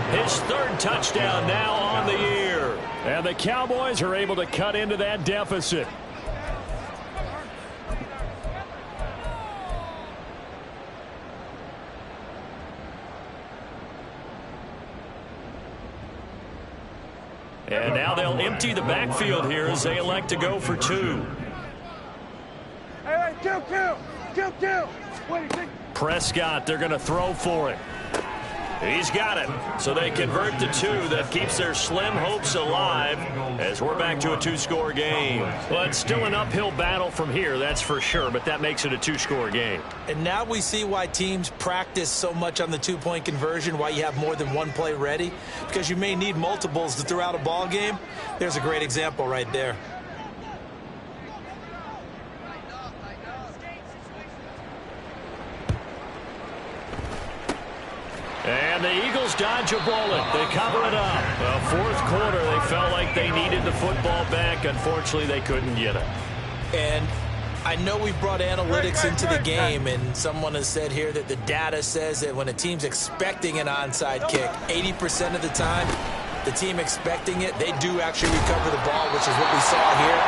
his 3rd touchdown now on the year. And the Cowboys are able to cut into that deficit. And now they'll empty the backfield here as they elect to go for 2. Hey, kill. Prescott, they're going to throw for it. He's got it. So they convert to 2. That keeps their slim hopes alive as we're back to a 2-score game. Well, it's still an uphill battle from here, that's for sure, but that makes it a 2-score game. And now we see why teams practice so much on the 2-point conversion, why you have more than one play ready, because you may need multiples to throw out a ball game. There's a great example right there. And the Eagles dodge a bullet. They cover it up. Well, 4th quarter, they felt like they needed the football back. Unfortunately, they couldn't get it. And I know we've brought analytics into the game, and someone has said here that the data says that when a team's expecting an onside kick, 80% of the time, the team expecting it, they do actually recover the ball, which is what we saw here.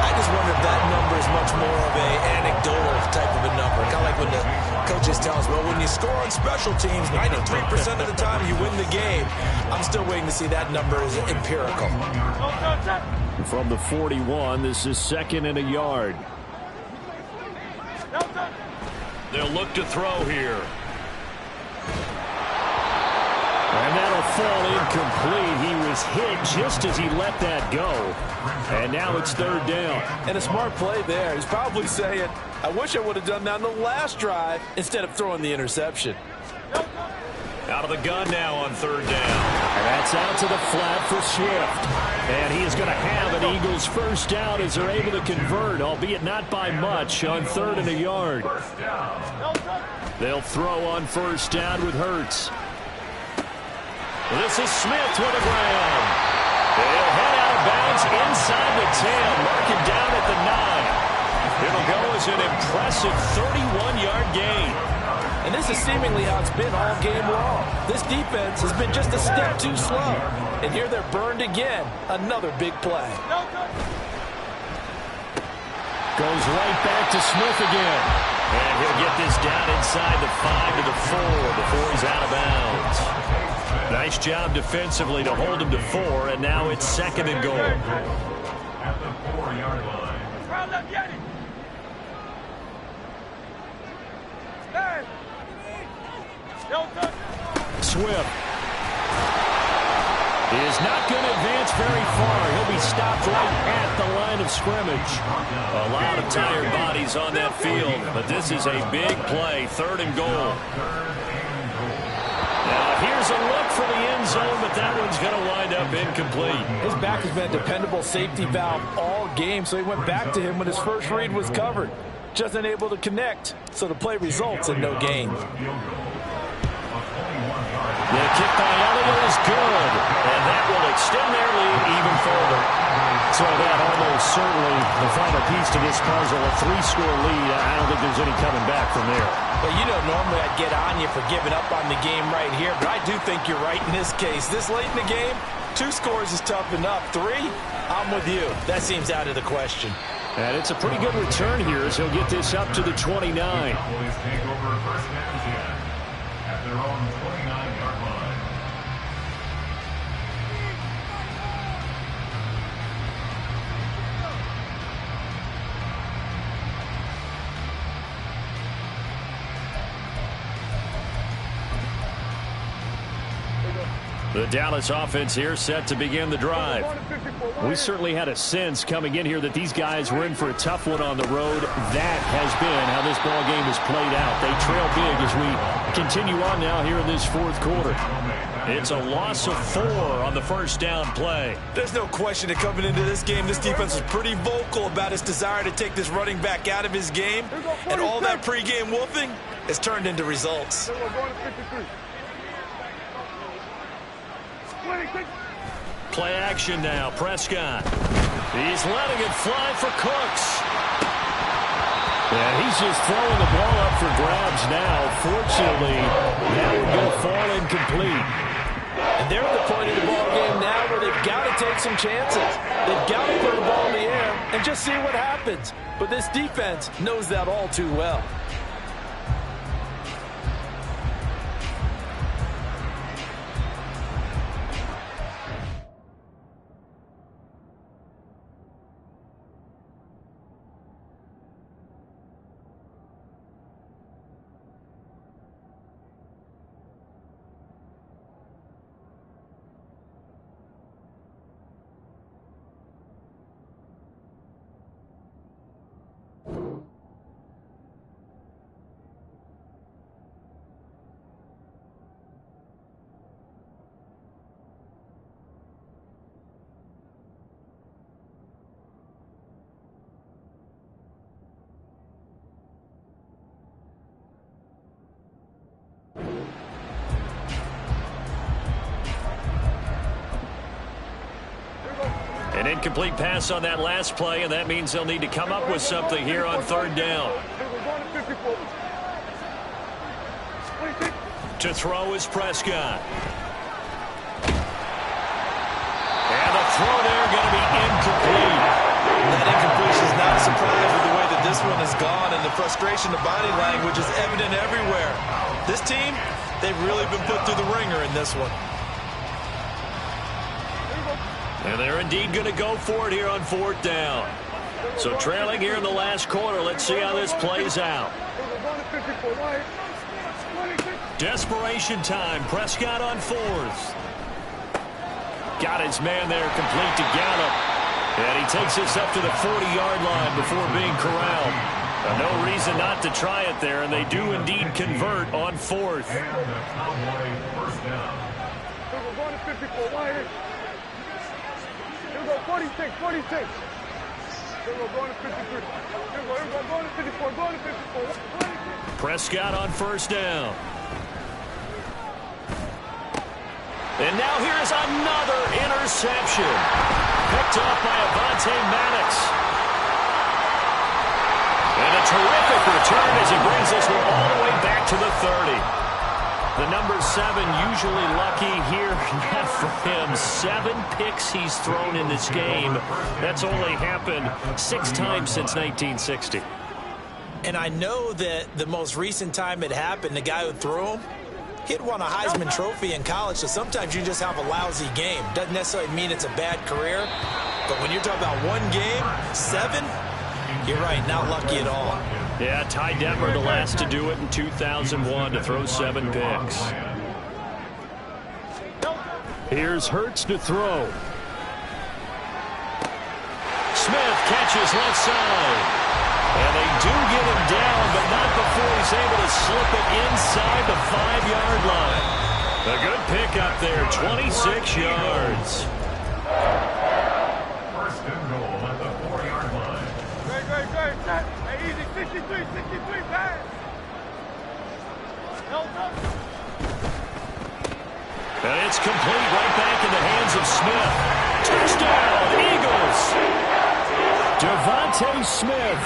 I just wonder if that number is much more of an anecdotal type of a number. Kind of like when the coaches tell us, well, when you score on special teams, 93% of the time you win the game. I'm still waiting to see that number is empirical. From the 41, this is 2nd and a yard. They'll look to throw here. And that'll fall incomplete. He was hit just as he let that go. And now it's 3rd down. And a smart play there. He's probably saying, I wish I would have done that on the last drive instead of throwing the interception. Out of the gun now on 3rd down. And that's out to the flat for Swift. And he is going to have an Eagles 1st down as they're able to convert, albeit not by much, on 3rd and a yard. They'll throw on 1st down with Hurts. This is Smith with a grab. They'll head out of bounds inside the 10. Mark it down at the 9. It'll go as an impressive 31-yard gain. And this is seemingly how it's been all game long. This defense has been just a step too slow. And here they're burned again. Another big play. Goes right back to Smith again. And he'll get this down inside the 5 to the 4 before he's out of bounds. Nice job defensively to hold him to 4, and now it's 2nd and goal. At the 4-yard line. Swift is not going to advance very far. He'll be stopped right at the line of scrimmage. A lot of tired bodies on that field, but this is a big play. 3rd and goal. Now here's a look for the end zone, but that one's going to wind up incomplete. His back has been a dependable safety valve all game, so he went back to him when his first read was covered. Just unable to connect, so the play results in no gain. The kick by Elliott is good, and that will extend their lead even further. So that almost certainly the final piece to this puzzle, a 3-score lead. I don't think there's any coming back from there. Well, you know, normally I'd get on you for giving up on the game right here, but I do think you're right in this case. This late in the game, 2 scores is tough enough. 3, I'm with you. That seems out of the question. And it's a pretty good return here as he'll get this up to the 29. Boys take over first and 10 at their own 29-yard line. The Dallas offense here set to begin the drive. We certainly had a sense coming in here that these guys were in for a tough one on the road. That has been how this ball game has played out. They trail big as we continue on now here in this 4th quarter. It's a loss of 4 on the first down play. There's no question that coming into this game, this defense was pretty vocal about its desire to take this running back out of his game. And all that pregame wolfing has turned into results. Play action now. Prescott. He's letting it fly for Cooks. And he's just throwing the ball up for grabs now. Fortunately, that would go fall incomplete. And they're at the point of the ball game now where they've got to take some chances. They've got to put the ball in the air and just see what happens. But this defense knows that all too well. An incomplete pass on that last play, and that means they'll need to come up with something here on 3rd down. To throw is Prescott. And the throw there going to be incomplete. That incompletion is not a surprise with the way that this one has gone, and the frustration, the body language is evident everywhere. This team, they've really been put through the ringer in this one. And they're indeed going to go for it here on 4th down. So trailing here in the last quarter. Let's see how this plays out. Desperation time. Prescott on 4th. Got his man there complete to Gallup. And he takes this up to the 40-yard line before being corralled. No reason not to try it there, and they do indeed convert on 4th. And the Cowboy first down. 46, 46. Here we go, going to 53. Here we go, going to 54, going to 54. 46. Prescott on 1st down. And now here's another interception. Picked up by Avonte Maddox. And a terrific return as he brings this one all the way back to the 30. The number 7 usually lucky here. Not for him. 7 picks he's thrown in this game. That's only happened 6 times since 1960. And I know that the most recent time it happened, the guy who threw him, he'd won a Heisman Trophy in college, so sometimes you just have a lousy game. Doesn't necessarily mean it's a bad career, but when you're talking about one game, 7, you're right, not lucky at all. Yeah, Ty Detmer, the last to do it in 2001, to throw 7 picks. Here's Hurts to throw. Smith catches left side. And they do get him down, but not before he's able to slip it inside the 5-yard line. A good pickup there, 26 yards. First and goal at the 40-yard Third set. Hey, easy. 63, pass. And it's complete, right back in the hands of Smith. Touchdown, Eagles! Devontae Smith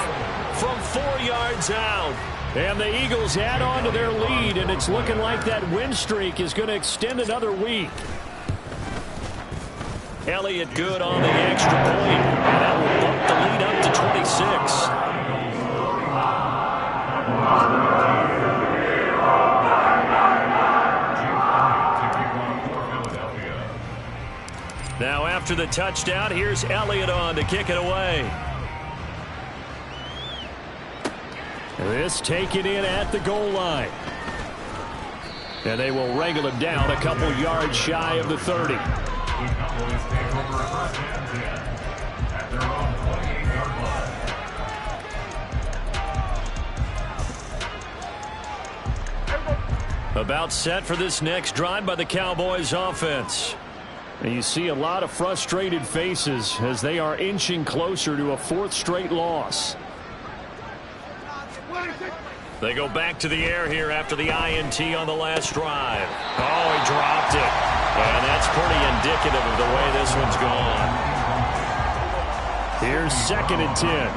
from 4 yards out. And the Eagles add on to their lead, and it's looking like that win streak is going to extend another week. Elliott good on the extra point, and that will bump the lead up to 26. Now after the touchdown, here's Elliott on to kick it away. This taken in at the goal line. And they will wrangle him down a couple yards shy of the 30. About set for this next drive by the Cowboys offense. And you see a lot of frustrated faces as they are inching closer to a 4th straight loss. They go back to the air here after the INT on the last drive. Oh, he dropped it. And that's pretty indicative of the way this one's gone. Here's 2nd and 10.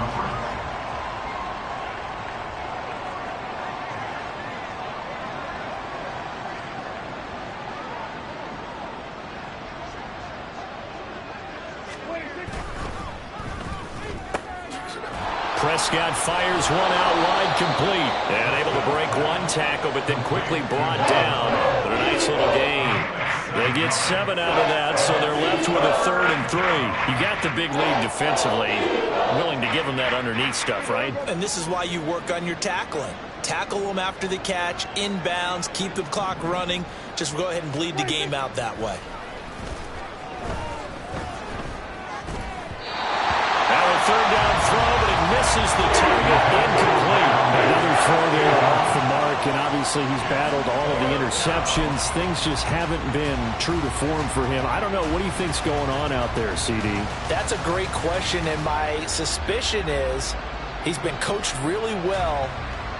Prescott fires one out wide, complete. And able to break one tackle, but then quickly brought down. But a nice little gain. They get 7 out of that, so they're left with a 3rd and 3. You got the big lead defensively. Willing to give them that underneath stuff, right? And this is why you work on your tackling. Tackle them after the catch, inbounds, keep the clock running. Just go ahead and bleed the game out that way. Third down throw, but it misses the target, incomplete. Another throw there off the mark, and obviously he's battled all of the interceptions. Things just haven't been true to form for him. I don't know. What do you think's going on out there, CD? That's a great question, and my suspicion is he's been coached really well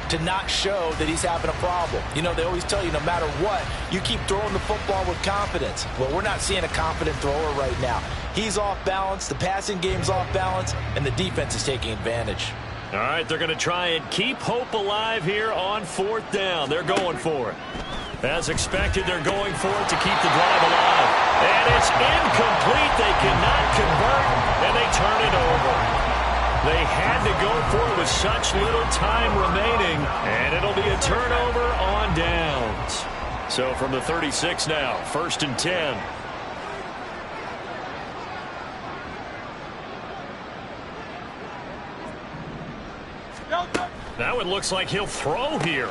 to not show that he's having a problem. You know, they always tell you no matter what, you keep throwing the football with confidence. Well, we're not seeing a confident thrower right now. He's off balance, the passing game's off balance, and the defense is taking advantage. All right, they're going to try and keep hope alive here on 4th down. They're going for it. As expected, they're going for it to keep the drive alive. And it's incomplete. They cannot convert, and they turn it over. They had to go for it with such little time remaining, and it'll be a turnover on downs. So from the 36 now, 1st and 10. Now it looks like he'll throw here.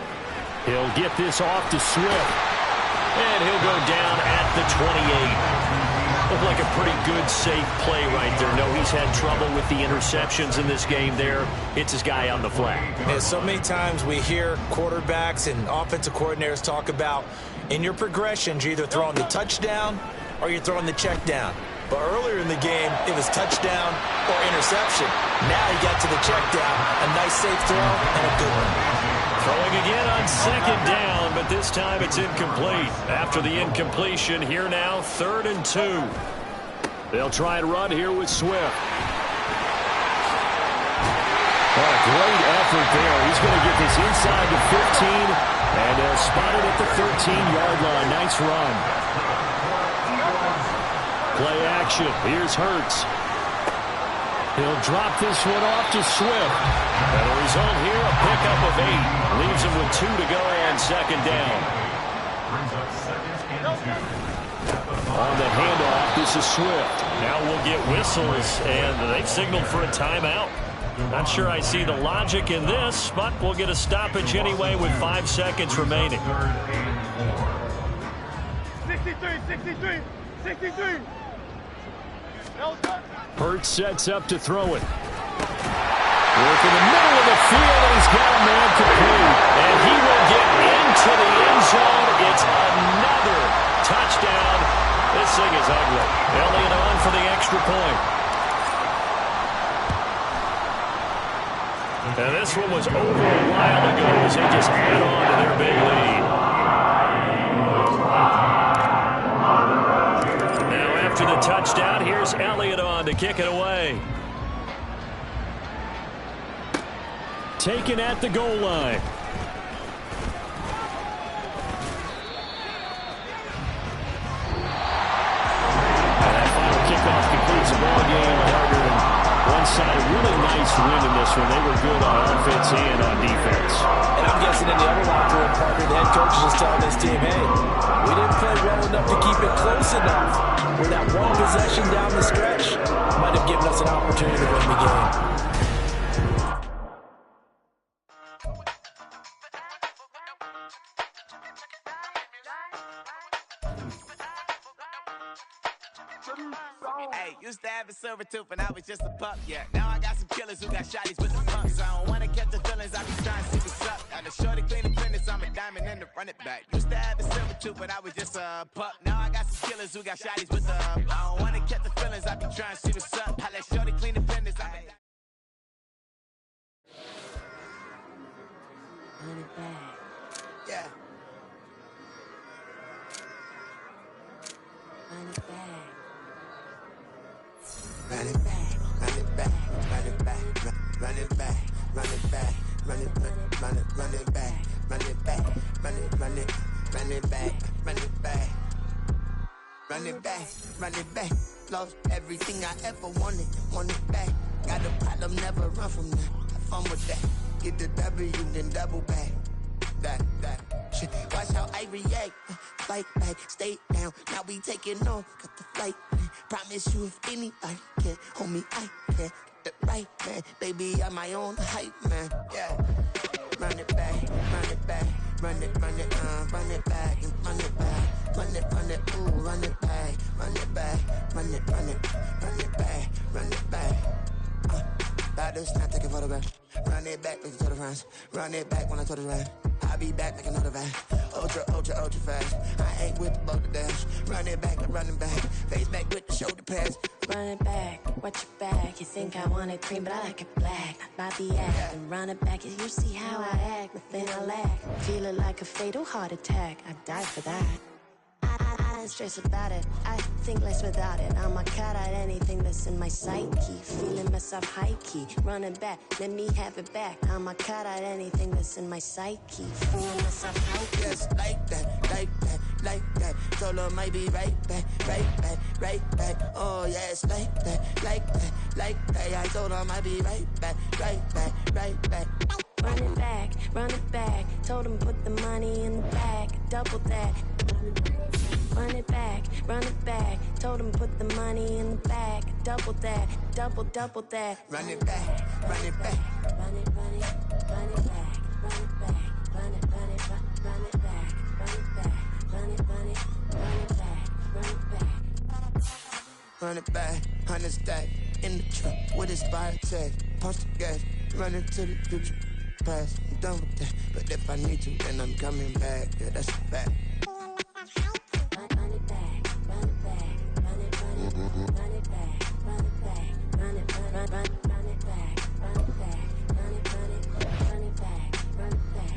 He'll get this off to Swift. And he'll go down at the 28. Looked like a pretty good, safe play right there. No, he's had trouble with the interceptions in this game there. It's his guy on the flat. Yeah, so many times we hear quarterbacks and offensive coordinators talk about in your progressions, you're either throwing the touchdown or you're throwing the check down. But earlier in the game, it was touchdown or interception. Now he got to the check down. A nice safe throw and a good one. Throwing again on 2nd down, but this time it's incomplete. After the incompletion, here now, 3rd and 2. They'll try and run here with Swift. What a great effort there. He's going to get this inside the 15, and they'll spot it at the 13-yard line. Nice run. Play action. Here's Hurts. He'll drop this one off to Swift. And the result here, a pickup of 8. Leaves him with 2 to go on 2nd down. On the handoff, this is Swift. Now we'll get whistles, and they've signaled for a timeout. Not sure I see the logic in this, but we'll get a stoppage anyway with 5 seconds remaining. 63. Hurts sets up to throw it. Work in the middle of the field, and he's got a man complete. And he will get into the end zone. It's another touchdown. This thing is ugly. Elliott on for the extra point. And this one was over a while ago as they just add on to their big lead. Now after the touchdown, here's Elliott on to kick it away. Taken at the goal line. And that final kickoff concludes the ball game. Harder and one side, a really nice win in this one. They were good on offense and on defense. And I'm guessing in the other locker room, partner, the head coach is just telling this team, hey, we didn't play well enough to keep it close enough. Where that one possession down the stretch might have given us an opportunity to win the game. Hey, used to have a silver tooth and I was just a pup, yeah. Now I got some killers who got shotties with the pumps. I don't wanna catch the feelings, I be trying to see what's up. Got a shorty clean the fitness, I'm a diamond in the run it back. Used to have a silver tooth, but I was just a pup. Now I got some killers who got shotties with the I don't wanna catch the feelings, I be trying to see what's up. I let shorty clean the fitness, I'm a Run it back. yeah. Run it back. Run it back, run it back, run it back, run it back, run it back, run it back, run it back, run it back, run it back, run it back, run it back, run it back. Lost everything I ever wanted, want it back. Got a problem, never run from that. Have fun with that. Get the W, then double back. That shit. Watch how I react. Fight back, stay down. Now we taking on, got the flight. Promise you if anybody can, homie, I can get the right man. Baby, I'm my own hype man. Yeah. Run it back, run it back, run it back, and run it back, run it, ooh, run it back, run it back, run it back, run it back. Baddest, not taking photograph. Run it back, make it to the friends. Run it back when I told the rap. I'll be back like another van. Ultra, ultra, ultra fast. I ain't with the boat to dash. Run it back, I'm running back. Face back with the shoulder pads. Run it back, watch your back. You think I want it cream, but I like it black. Bobby act and run it back. You see how I act, nothing I lack. Feeling like a fatal heart attack. I'd die for that. I don't stress about it, I think less without it. I'ma cut out anything that's in my psyche. Feeling myself high-key, running back, let me have it back. I'ma cut out anything that's in my psyche. Feeling myself high-key. Yes, like that, like that, like that. Solo might be right back, right back, right back. Oh yes, like that, like that, like that. I told her I might be right back, right back, right back. Run it back, told him put the money in the bag, double that. Run it back, told him put the money in the bag, double that, double that. Run it back, run it back. Run it back, run it back, run it back, run it back, run it back, run it back. Run it back, 100 stack, in the truck, with his fire tag, punch the gas, running to the future, past, I'm done with that, but if I need to, then I'm coming back, yeah, that's a fact. Run it back, run it back, run it back, run it back, run it back, run it back, run it back, run it back, run it back.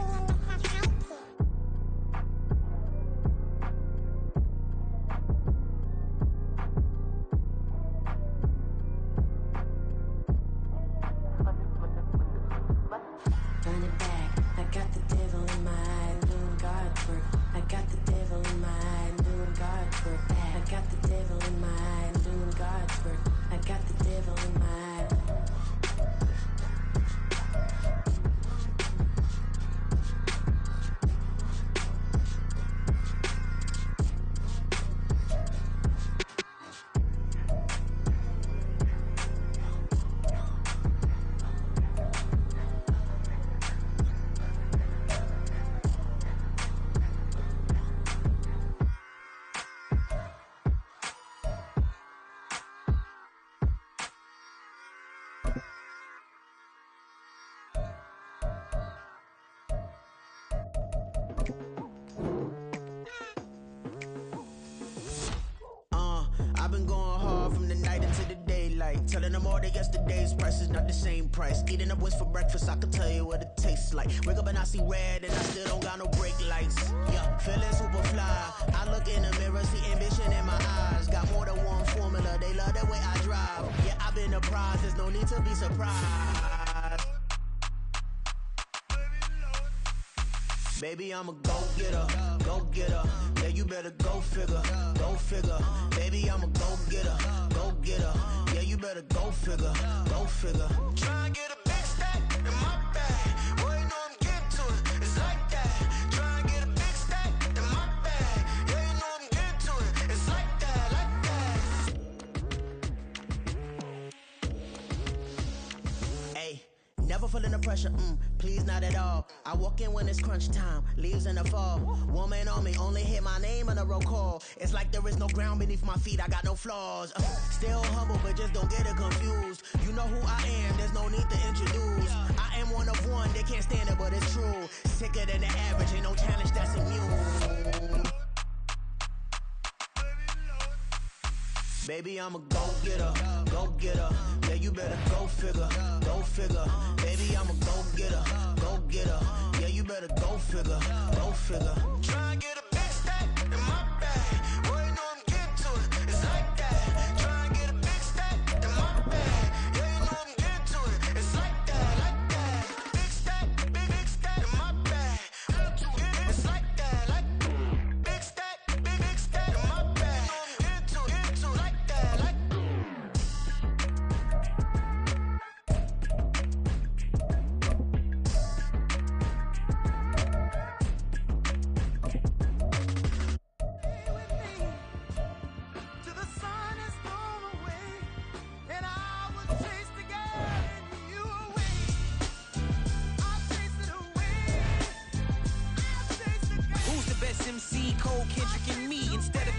Run it back, I got the devil in my eye, I'm doing God's work. I got the devil in my eye, I'm doing God's work. I got the devil in my eye, I'm doing God's work. I got the devil in my eye. right. Telling them all that yesterday's price is not the same price. Eating up wings for breakfast, I can tell you what it tastes like. Wake up and I see red and I still don't got no brake lights. Yeah, feeling super fly. I look in the mirror, see ambition in my eyes. Got more than one formula, they love the way I drive. Yeah, I've been a prize, there's no need to be surprised. Baby, I'm a go-getter, go-getter. Yeah, you better go figure, go figure. Baby, I'm a go-getter, go-getter. Yeah, you better go figure, go figure. Try and get a big stack in my bag. Boy, you know I'm getting to it, it's like that. Try and get a big stack in my bag. Yeah, you know I'm getting to it, it's like that, like that. Hey. Never feeling the pressure, please not at all. I walk in when it's crunch time, leaves in the fall. Woman on me, only hit my name on a roll call. It's like there is no ground beneath my feet, I got no flaws. Still humble, but just don't get it confused. You know who I am, there's no need to introduce. I am one of one, they can't stand it, but it's true. Sicker than the average, ain't no challenge that's immune. Baby, I'm a go-getter, go-getter. Yeah, you better go figure, go figure. Baby, I'm a go-getter, go-getter. Yeah, you better go figure, go figure. Try and get a big stack in my bag. Boy, you know I'm getting to it, it's like that. Try and get a big stack in my bag. Yeah, you know I'm getting to it, it's like that, like that. Big stack in my bag. It's like that, like big stack in my bag. Into like that, like.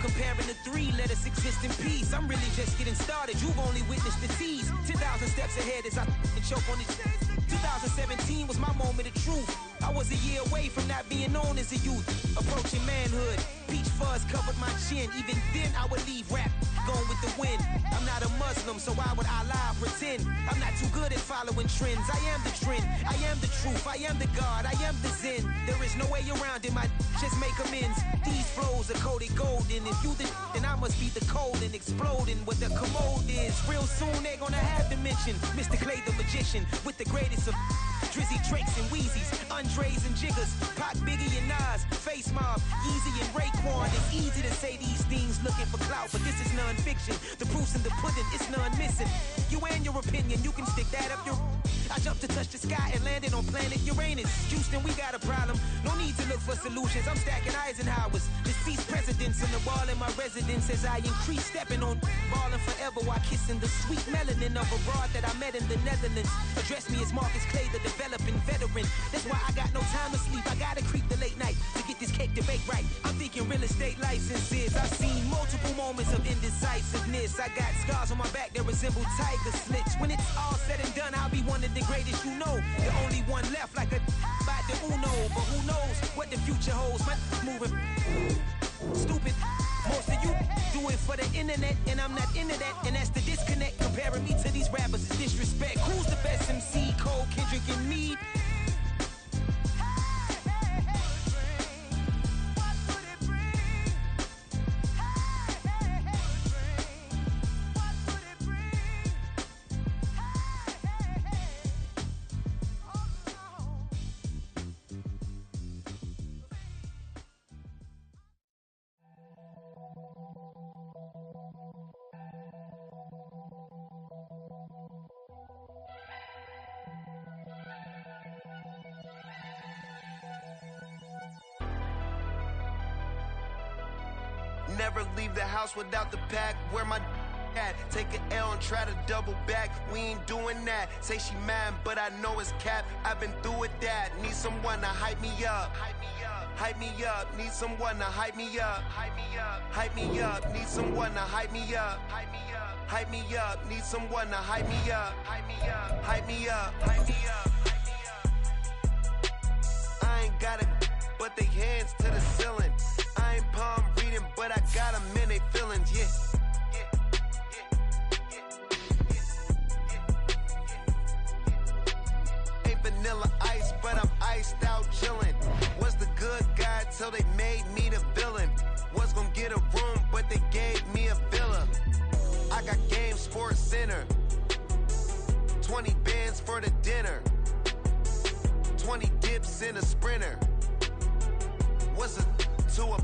Comparing the three, let us exist in peace. I'm really just getting started, you've only witnessed the tease. 10,000 steps ahead as I choke on it. 2017 was my moment of truth. I was a year away from not being known as a youth. Approaching manhood, peach fuzz covered my chin. Even then I would leave rap, going with the wind. I'm not a Muslim, so why would I lie or pretend? I'm not too good at following trends. I am the trend, I am the truth, I am the God, I am the Zen. There is no way around it, my just make amends. These flows are coated golden. If you then I must be the cold and exploding what the commode is. Real soon they gonna have to mention Mr. Clay the magician with the greatest of Drizzy, Drakes, and Wheezies, Andres and Jiggers, Pac, Biggie, and Nas, Face Mob, Yeezy, and Raekwon. It's easy to say these things looking for clout, but this is non-fiction. The proof's in the pudding, it's none missing. You and your opinion, you can stick that up your... I jumped to touch the sky and landed on planet Uranus. Houston, we got a problem. No need to look for solutions. I'm stacking Eisenhowers. Deceased presidents on the wall in my residence as I increase stepping on ballin' forever while kissing the sweet melanin of a broad that I met in the Netherlands. Address me as Marcus Clay, the developing veteran. That's why I got no time to sleep. I gotta creep the late night to get this cake to bake right. I'm thinking real estate licenses. I've seen multiple moments of indecisiveness. I got scars on my back that resemble tiger slits. When it's all said and done, I'll be one of the greatest you know. The only one left like a by the Uno. But who knows what the future holds. My moving stupid. Most of you do it for the internet, and I'm not into that. And that's the disconnect. Comparing me to these rappers is disrespect. Who's the best MC? Cole, Kendrick, and me? Never leave the house without the pack. Where my at? Take an L and try to double back. We ain't doing that. Say she mad, but I know it's cap. I've been through with that. Need someone to hype me up. Hype me up. Need someone to hype me up. Hype me up. Need someone to hype me up. Hype me up. Need someone to hype me up. Hype me up. Hype me up. Hype me up. I ain't got it, but they hands to the ceiling. I ain't palm reading, but I got them in they feelings, yeah. whips in a Sprinter. What's a two up?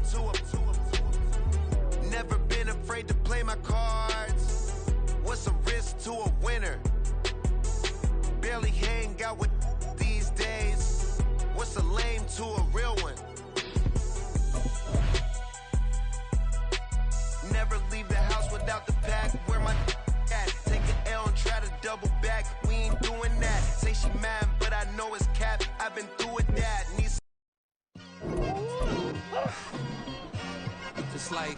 Never been afraid to play my cards. What's a risk to a winner? Barely hang out with these days. What's a lame to a real one? Never leave the house without the pack. Where my at? Take an L and try to double back. We ain't doing that. Say she mad, but I know it's cap. I've been through with that. It's like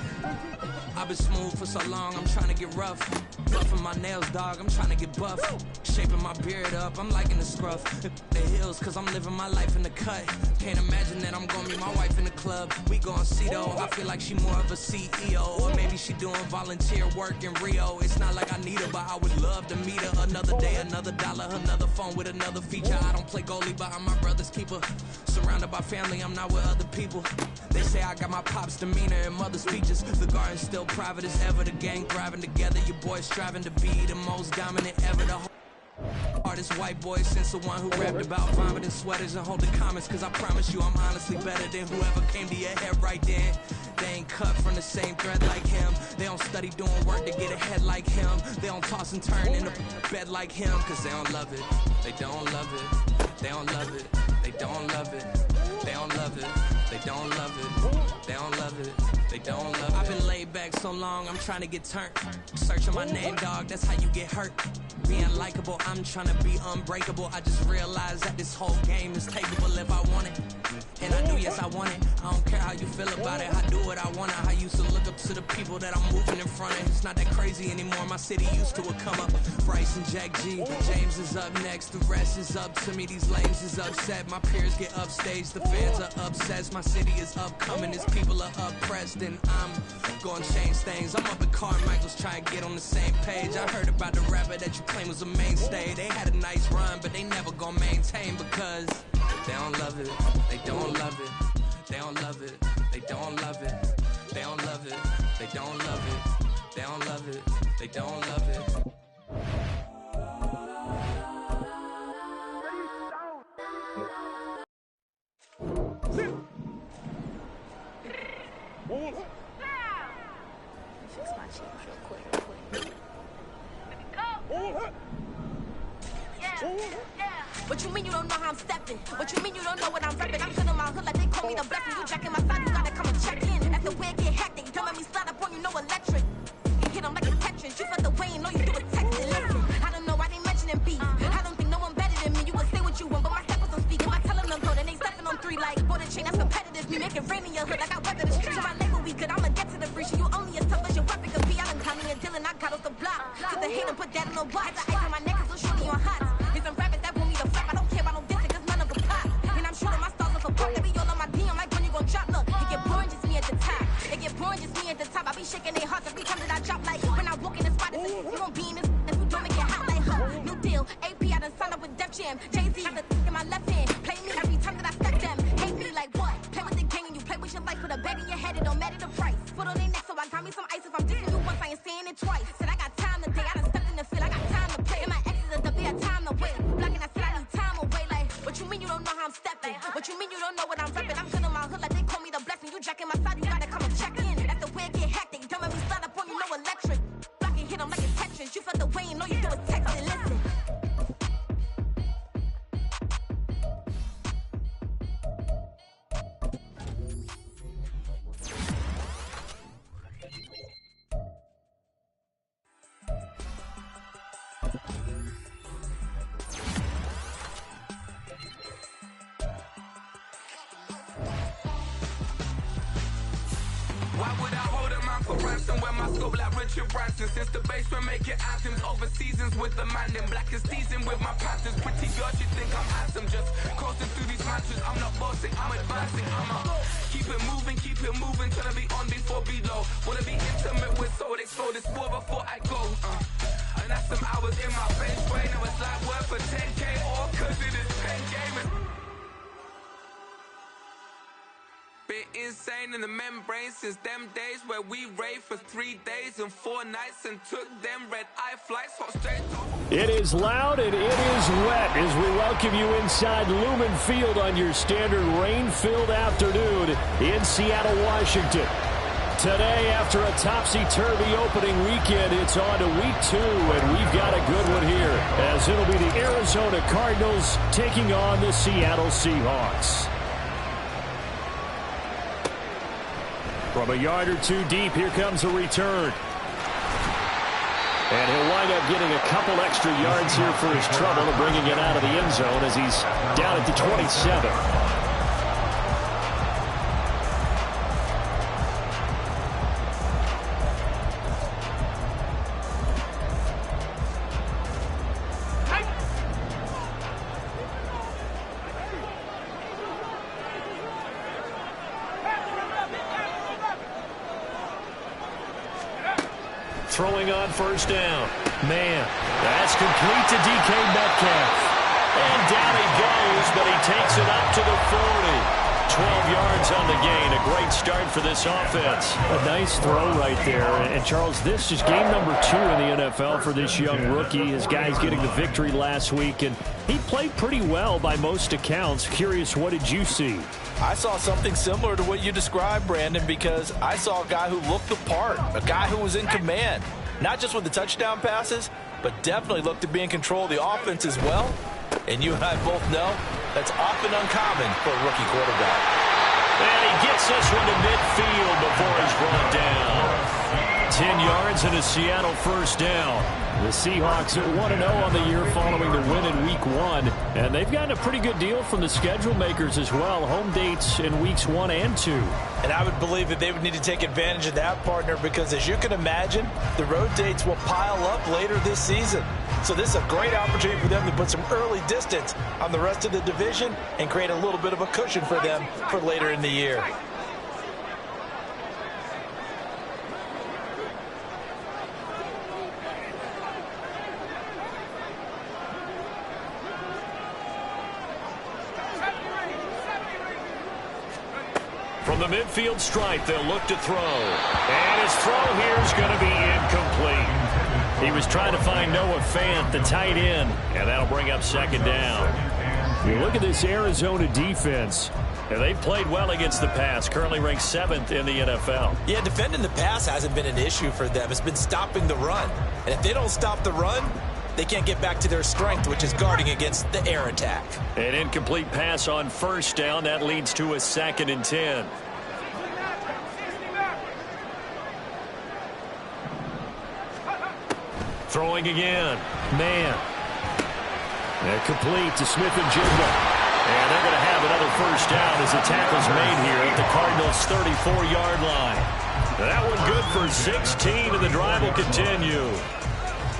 I've been smooth for so long, I'm trying to get rough. Buffing my nails, dog, I'm trying to get buff. Shaping my beard up, I'm liking the scruff. The hills, cause I'm living my life in the cut. Can't imagine that I'm gonna meet my wife in the club. We gon' see though, I feel like she more of a CEO. Or maybe she doing volunteer work in Rio. It's not like I need her, but I would love to meet her. Another day, another dollar, another phone with another feature. I don't play goalie, but I'm my brother's keeper. Surrounded by family, I'm not with other people. They say I got my pop's demeanor and mother's speeches. The garden's still private as ever. The gang thriving together. Your boys striving to be the most dominant ever. The hardest white boy since the one who rapped about vomiting sweaters and holding comments. Cause I promise you I'm honestly better than whoever came to your head right then. They ain't cut from the same thread like him. They don't study doing work to get ahead like him. They don't toss and turn in the bed like him. Cause they don't love it. They don't love it. They don't love it. They don't love it. They don't love it. They don't love it. They don't love it. They don't love it. I've been laid back so long, I'm trying to get turned. Searching my name, dog, that's how you get hurt. Being likable, I'm trying to be unbreakable. I just realized that this whole game is takeable if I want it. And I do, yes, I want it. I don't care how you feel about it. I do what I want. I used to look up to the people that I'm moving in front of. It's not that crazy anymore. My city used to a come up. Bryce and Jack G. James is up next. The rest is up to me. These lames is upset. My peers get upstage. The fans are obsessed. My city is upcoming. These people are oppressed. And I'm gonna change things. I'm up at Carmichael's trying to get on the same page. I heard about the rapper that you claim was a mainstay. They had a nice run, but they never gonna maintain because they don't love it. They don't love it. They don't love it. They don't love it. They don't love it. They don't love it. They don't love it. They don't love it. Fix my cheeks real quick. What you mean you don't know how I'm stepping? What you mean you don't know what I'm repping? I'm feeling my hood like they call me the blessing. You jacking my side, you gotta come and check in. That's the way it get hectic. Don't let me slide up on you, no electric. You hit them like a Tetris. You felt the way and all you do is text it. Listen, I don't know why they mentioning beef. I don't think no one better than me. You can say what you want, but my steppers don't speak. If I tell them to go, then they stepping on 3 like border chain. That's competitive. Me make it rain in your hood like I weather the streets. So my label we good. I'ma get to the breach. You only as tough as your weapon could be. I done Tommy and Dylan. I got off the block. Cause the hate and put that in the watch. The ice on my neck is so shorty on hot. Here's some rappers that want me to flop. I don't care about no dissing, cause none of them pop. And I'm shooting my stars off a pop. They be all on my DM like when you gon' drop. Look, it get boring just me at the top. It get boring just me at the top. I be shaking their hearts every time that I drop. Like when I walk in the spot, it's you gon' be in this and you don't make it hot like her. New deal, AP, I done signed up with Def Jam. Jay-Z got the in my left hand. Play me every time that I step them. Hate me like what? Play with the gang and you play with your life. Put a bag in your head, it don't matter the price. Foot on their neck, so I got me some ice. If I'm dissing you once, I ain't saying it twice. Said I got time today, I done stepped in the field, I got time to play. And my exes are up there, time to wait. Blocking, I said I need time away. Like, what you mean you don't know how I'm stepping? What you mean you don't know what I'm repping? I'm feeling my hood like they call me the blessing. You jacking my side, you gotta come and check in. That's the way it get hectic. Don't let me slide up on you, no electric. Blocking, hit them like a Tetris. You felt the way and all you do is text it. Listen. Why would I hold a man for ransom when my scope like Richard Branson? Since the basement making anthems over seasons with the man in black is seasoned with my panthers. Pretty girls, you think I'm handsome, just coasting through these mantras. I'm not bossing, I'm advancing, keep it moving, trying to be on before below. Wanna be intimate with soul, explode this war before I go. And that's some hours in my bench brain. Now it's like work for 10K or cause it is pen gaming. Bit insane in the membrane since them days where we raved for 3 days and 4 nights and took them red eye flights hot straight to It is loud and it is wet as we welcome you inside Lumen Field on your standard rain-filled afternoon in Seattle, Washington. Today, after a topsy-turvy opening weekend, it's on to week 2, and we've got a good one here, as it'll be the Arizona Cardinals taking on the Seattle Seahawks. From a yard or two deep, here comes a return. And he'll wind up getting a couple extra yards here for his trouble and bringing it out of the end zone as he's down at the 27. Throwing on first down. Man, that's complete to DK Metcalf. And down he goes, but he takes it up to the 40. 12 yards on the gain. A great start for this offense. A nice throw right there. And, Charles, this is game number 2 in the NFL for this young rookie. His guys getting the victory last week, and he played pretty well by most accounts. Curious, what did you see? I saw something similar to what you described, Brandon, because I saw a guy who looked the part, a guy who was in command, not just with the touchdown passes, but definitely looked to be in control of the offense as well. And you and I both know that's often uncommon for a rookie quarterback. And he gets this one to midfield before he's brought down. 10 yards and a Seattle first down. The Seahawks at 1-0 on the year following the win in Week 1. And they've gotten a pretty good deal from the schedule makers as well. Home dates in Weeks 1 and 2. And I would believe that they would need to take advantage of that, partner, because as you can imagine, the road dates will pile up later this season. So this is a great opportunity for them to put some early distance on the rest of the division and create a little bit of a cushion for them for later in the year. From the midfield stripe, they'll look to throw. And his throw here is going to be incomplete. He was trying to find Noah Fant, the tight end, and that'll bring up second down. You look at this Arizona defense, and they've played well against the pass, currently ranked 7th in the NFL. Yeah, defending the pass hasn't been an issue for them. It's been stopping the run. And if they don't stop the run, they can't get back to their strength, which is guarding against the air attack. An incomplete pass on first down. That leads to a 2nd and 10. Throwing again. Man. And complete to Smith and Jigba. And they're going to have another first down as the tackle's made here at the Cardinals' 34-yard line. That one good for 16, and the drive will continue.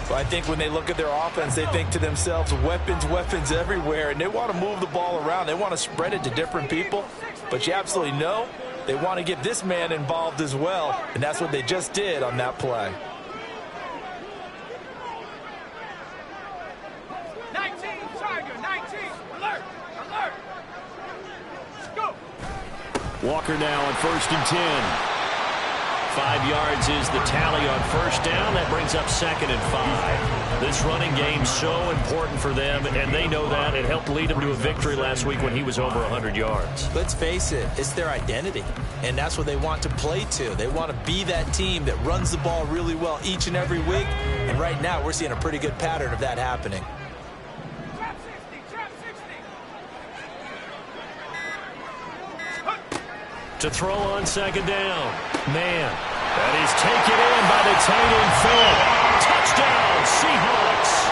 Well, I think when they look at their offense, they think to themselves, weapons, weapons everywhere, and they want to move the ball around. They want to spread it to different people, but you absolutely know they want to get this man involved as well, and that's what they just did on that play. 19, Tiger, 19, alert, alert. Go. Walker now on 1st and 10. 5 yards is the tally on first down. That brings up 2nd and 5. This running game's so important for them, and they know that. It helped lead them to a victory last week when he was over 100 yards. Let's face it, it's their identity, and that's what they want to play to. They want to be that team that runs the ball really well each and every week, and right now we're seeing a pretty good pattern of that happening. Trap 60, trap 60. To throw on 2nd down. Man, that is taken in by the tight end Fant. Touchdown, Seahawks.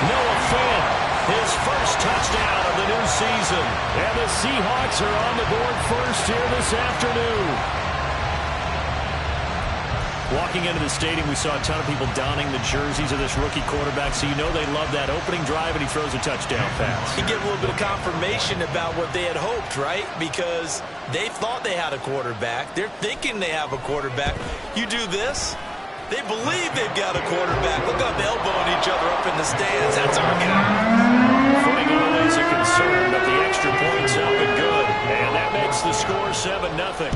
Noah Fant, his first touchdown of the new season. And the Seahawks are on the board first here this afternoon. Walking into the stadium, we saw a ton of people donning the jerseys of this rookie quarterback, so you know they love that opening drive, and he throws a touchdown pass. You get a little bit of confirmation about what they had hoped, right? Because they thought they had a quarterback. They're thinking they have a quarterback. You do this, they believe they've got a quarterback. Look up, elbowing each other up in the stands. That's our guy. Footing always a concern, but the extra point's up and good. And that makes the score 7-0.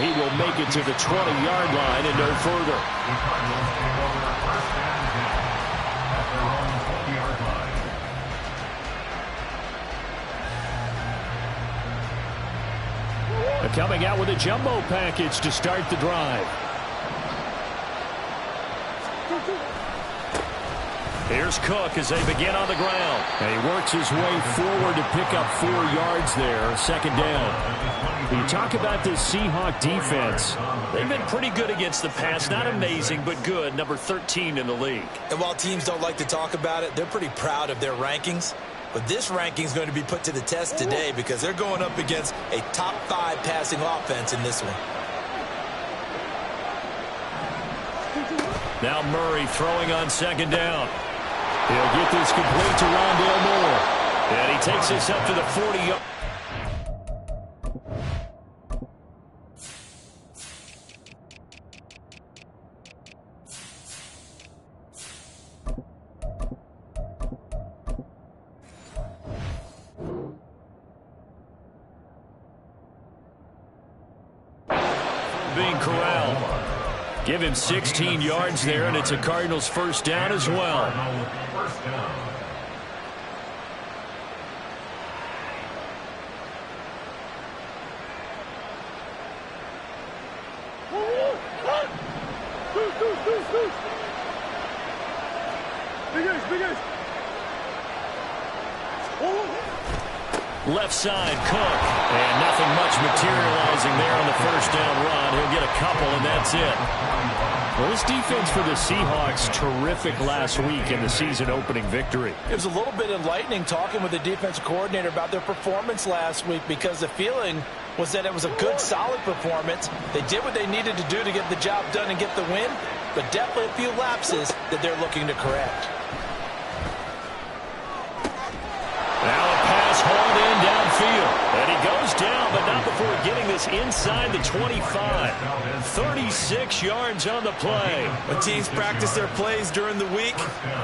and he will make it to the 20-yard line and no further. The Cardinals take over first down and 10 at their own 20-yard line. They're coming out with a jumbo package to start the drive. Here's Cook as they begin on the ground. And he works his way forward to pick up 4 yards there, second down. You talk about this Seahawk defense. They've been pretty good against the pass. Not amazing, but good. Number 13 in the league. And while teams don't like to talk about it, they're pretty proud of their rankings. But this ranking is going to be put to the test today because they're going up against a top 5 passing offense in this one. Now Murray throwing on second down. He'll get this complete to Rondale Moore. And he takes this up to the 40-yard. Being corralled. Give him 16 yards there, and it's a Cardinals first down as well. First down. Left side, Cook. And nothing much materializing there on the first down run. He'll get a couple, and that's it. Well, this defense for the Seahawks, terrific last week in the season-opening victory. It was a little bit enlightening talking with the defensive coordinator about their performance last week because the feeling was that it was a good, solid performance. They did what they needed to do to get the job done and get the win, but definitely a few lapses that they're looking to correct. Now a pass hauled in downfield. And he goes down, but not before getting this inside the 25. 36 yards on the play. When teams practice their plays during the week,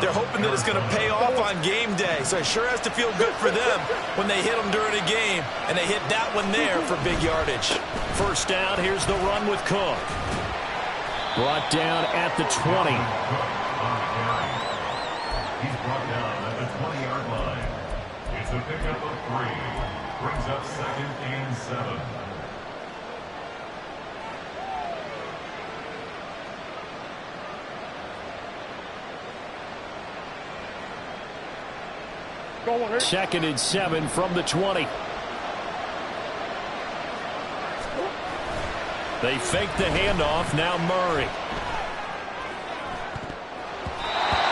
they're hoping that it's going to pay off on game day. So it sure has to feel good for them when they hit them during a game, and they hit that one there for big yardage. First down, here's the run with Cook. Brought down at the 20. He's brought down at the 20-yard line. It's a pickup of 3. Brings up second and 7. Second and 7 from the 20. They fake the handoff. Now Murray.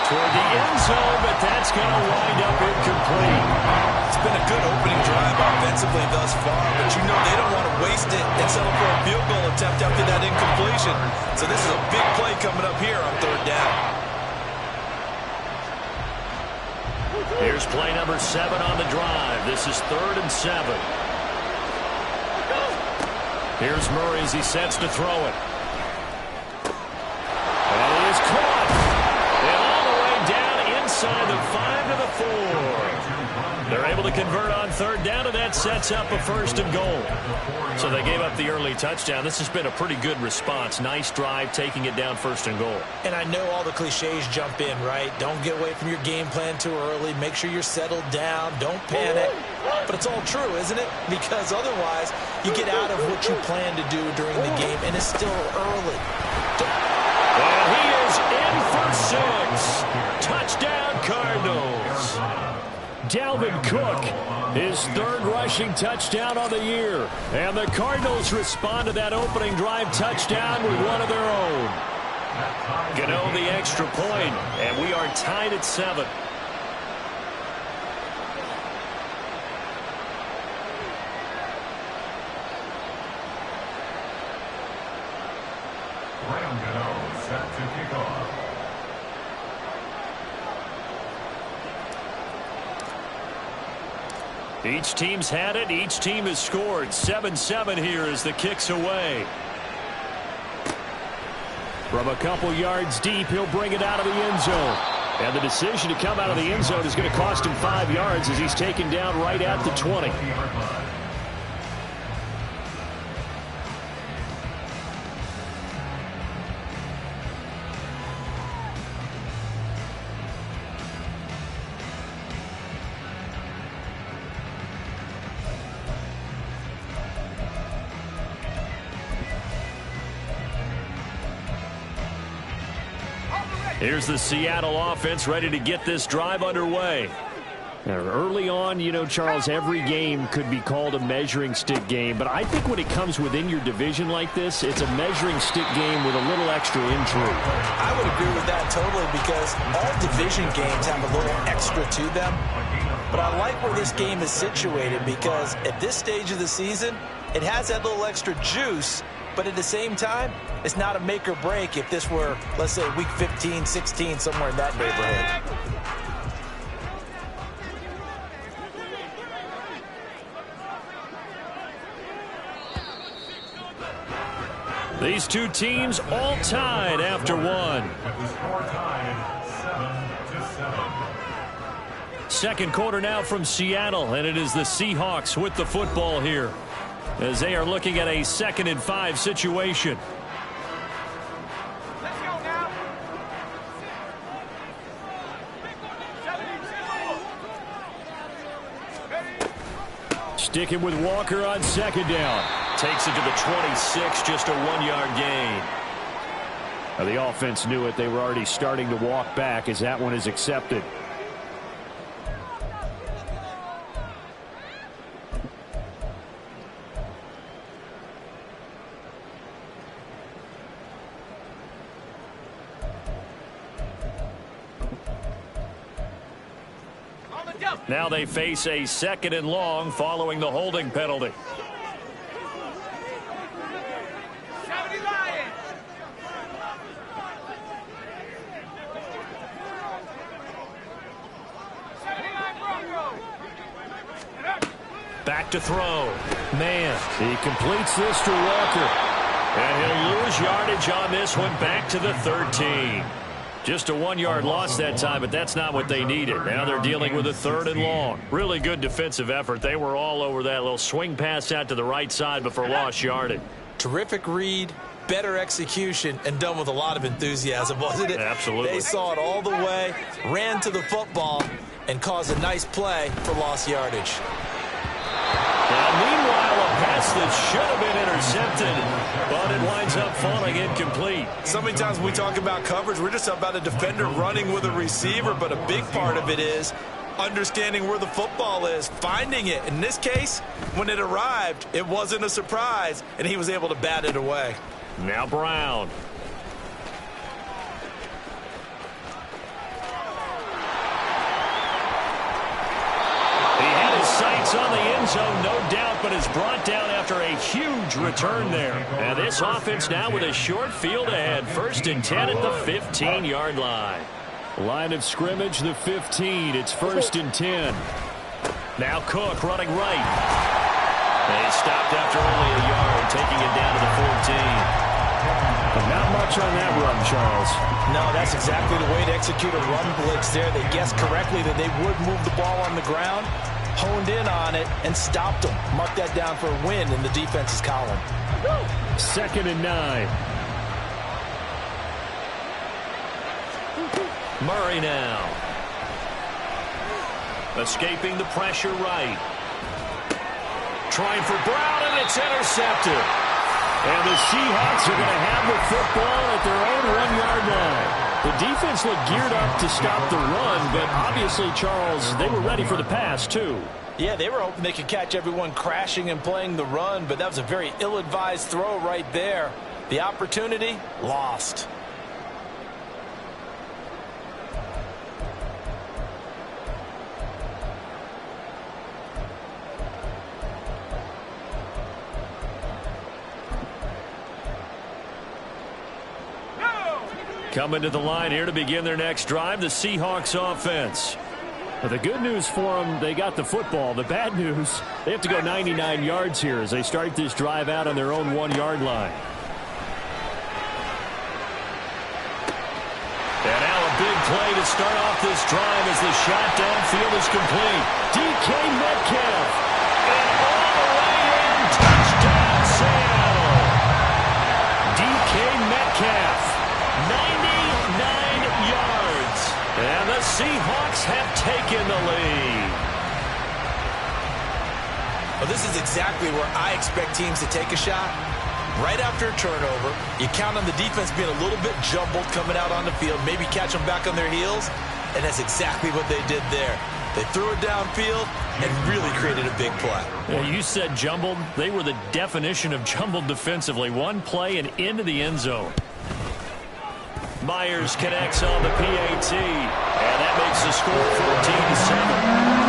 Toward the end zone, but that's going to wind up incomplete. It's been a good opening drive offensively thus far, but you know they don't want to waste it and settle for a field goal attempt after that incompletion. So this is a big play coming up here on third down. Here's play number 7 on the drive. This is 3rd and 7. Here's Murray as he sets to throw it. And he is caught. And all the way down inside the 5 to the 4. They're able to convert on third down, and that sets up a 1st and goal. So they gave up the early touchdown. This has been a pretty good response. Nice drive, taking it down 1st and goal. And I know all the cliches jump in, right? Don't get away from your game plan too early. Make sure you're settled down. Don't panic. But it's all true, isn't it? Because otherwise, you get out of what you plan to do during the game, and it's still early. And he is in for 6. Touchdown, Cardinals. Dalvin Cook, his 3rd rushing touchdown of the year. And the Cardinals respond to that opening drive touchdown with one of their own. Gano the extra point, and we are tied at 7. Graham Gano set to kick off. Each team's had it. Each team has scored. 7-7 here as the kick's away. From a couple yards deep, he'll bring it out of the end zone. And the decision to come out of the end zone is going to cost him 5 yards as he's taken down right at the 20. Here's the Seattle offense ready to get this drive underway. Now, early on, you know, Charles, every game could be called a measuring stick game. But I think when it comes within your division like this, it's a measuring stick game with a little extra intrigue. I would agree with that totally because all division games have a little extra to them. But I like where this game is situated because at this stage of the season, it has that little extra juice. But at the same time, it's not a make or break if this were, let's say, week 15, 16, somewhere in that neighborhood. These two teams all tied after one. With the score tied 7-7. Second quarter now from Seattle, and it is the Seahawks with the football here as they are looking at a 2nd and 5 situation. Let's go now. Sticking with Walker on 2nd down. Takes it to the 26, just a 1-yard gain. Now, the offense knew it. They were already starting to walk back as that one is accepted. Now they face a 2nd and long following the holding penalty. Back to throw. Man, he completes this to Walker. And he'll lose yardage on this one, back to the 13. Just a 1-yard loss that time, but that's not what they needed. Now they're dealing with a 3rd and long. Really good defensive effort. They were all over that little swing pass out to the right side before lost yardage. Terrific read, better execution, and done with a lot of enthusiasm, wasn't it? Absolutely. They saw it all the way, ran to the football, and caused a nice play for lost yardage. Now, meanwhile, a pass that should have been intercepted, but it winds up falling incomplete. So many times when we talk about coverage, we're just about a defender running with a receiver, but a big part of it is understanding where the football is, finding it. In this case, when it arrived, it wasn't a surprise, and he was able to bat it away. Now Brown. Sights on the end zone, no doubt, but is brought down after a huge return there. And this offense now with a short field ahead. 1st and 10 at the 15-yard line. Line of scrimmage, the 15. It's 1st and 10. Now Cook running right. They stopped after only a yard, taking it down to the 14. But not much on that run, Charles. No, that's exactly the way to execute a run blitz there. They guessed correctly that they would move the ball on the ground, honed in on it, and stopped them. Mark that down for a win in the defense's column. 2nd and 9. Murray now. Escaping the pressure right. Trying for Brown, and it's intercepted. And the Seahawks are going to have the football at their own 1-yard line. The defense looked geared up to stop the run, but obviously, Charles, they were ready for the pass, too. Yeah, they were hoping they could catch everyone crashing and playing the run, but that was a very ill-advised throw right there. The opportunity, lost. Coming to the line here to begin their next drive, the Seahawks offense. But the good news for them, they got the football. The bad news, they have to go 99 yards here as they start this drive out on their own 1-yard line. And now a big play to start off this drive as the shot downfield is complete. DK Metcalf. And all the way in, touchdown Seattle. DK Metcalf. 99 yards. And the Seahawks have taken the lead. Well, this is exactly where I expect teams to take a shot. right after a turnover. You count on the defense being a little bit jumbled coming out on the field, maybe catch them back on their heels, and that's exactly what they did there. They threw it downfield and really created a big play. Yeah, you said jumbled. They were the definition of jumbled defensively. One play and into the end zone. Myers connects on the PAT, and that makes the score 14-7.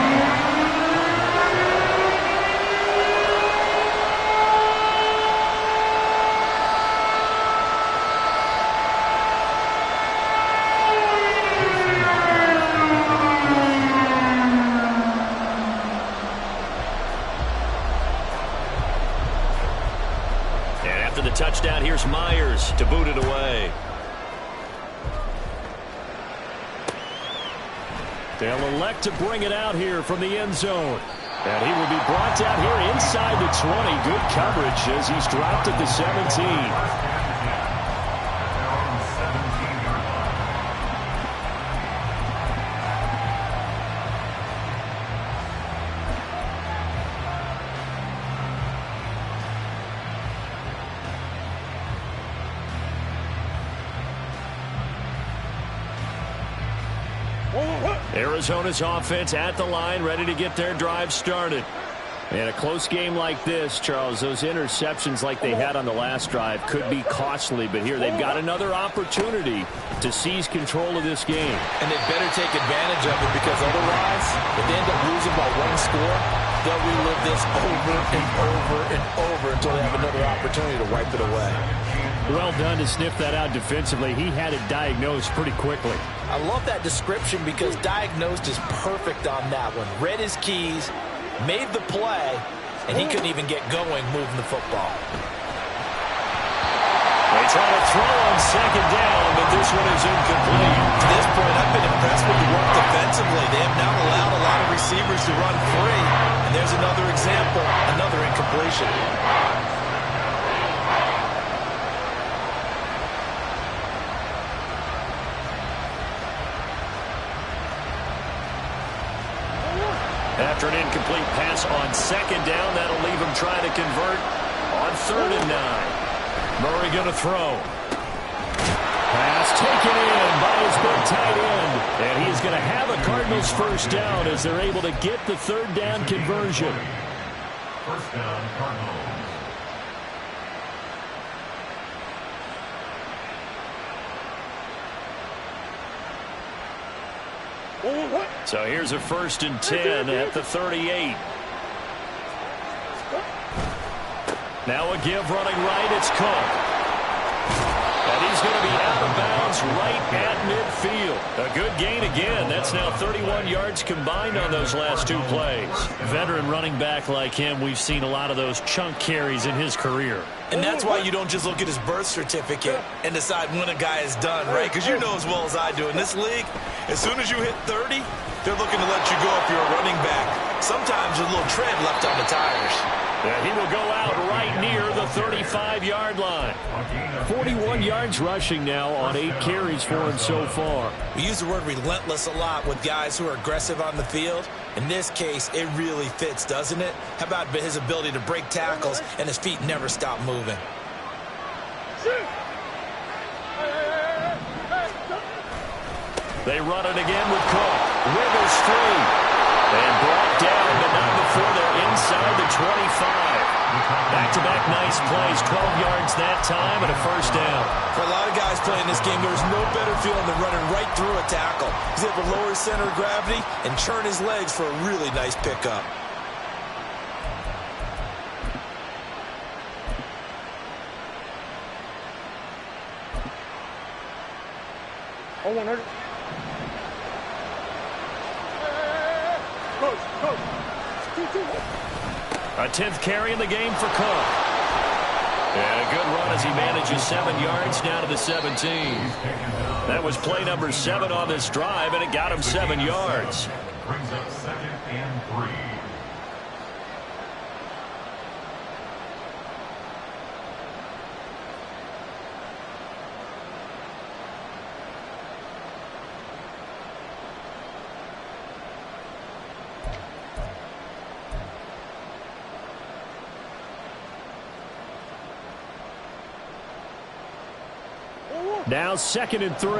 Touchdown, here's Myers to boot it away. They'll elect to bring it out here from the end zone. And he will be brought down here inside the 20. Good coverage as he's dropped at the 17. Arizona's offense at the line, ready to get their drive started. And a close game like this, Charles, those interceptions like they had on the last drive could be costly. But here they've got another opportunity to seize control of this game. And they better take advantage of it, because otherwise, if they end up losing by one score, they'll relive this over and over and over until they have another opportunity to wipe it away. Well done to sniff that out defensively. He had it diagnosed pretty quickly. I love that description, because diagnosed is perfect on that one. Read his keys, made the play, and he couldn't even get going moving the football. They try to throw on second down, but this one is incomplete. To this point, I've been impressed with the work defensively. They have now allowed a lot of receivers to run free. And there's another example, another incompletion. After an incomplete pass on second down, that'll leave him trying to convert on 3rd and 9. Murray going to throw. Pass taken in by his big tight end. And he's going to have a Cardinals first down as they're able to get the 3rd down conversion. First down, Cardinals. So here's a 1st and 10 at the 38. Now a give running right. It's Cook. And he's going to be out of bounds right at midfield. A good gain again. That's now 31 yards combined on those last 2 plays. Veteran running back like him, we've seen a lot of those chunk carries in his career. And that's why you don't just look at his birth certificate and decide when a guy is done, right? Because you know as well as I do, in this league, as soon as you hit 30, they're looking to let you go if you're a running back. Sometimes there's a little tread left on the tires. And he will go out right near the 35-yard line. 41 yards rushing now on 8 carries for him so far. We use the word relentless a lot with guys who are aggressive on the field. In this case, it really fits, doesn't it? How about his ability to break tackles and his feet never stop moving? They run it again with Cook. Wiggles free. And brought down, but not before they're inside the 25. Back-to-back nice plays, 12 yards that time, and a first down. For a lot of guys playing this game, there's no better feeling than running right through a tackle. He's able to lower his center of gravity and churn his legs for a really nice pickup. Oh, 100. A 10th carry in the game for Cook. And a good run as he manages 7 yards down to the 17. That was play number 7 on this drive, and it got him 7 yards. Brings up 2nd and 3. Now 2nd and 3.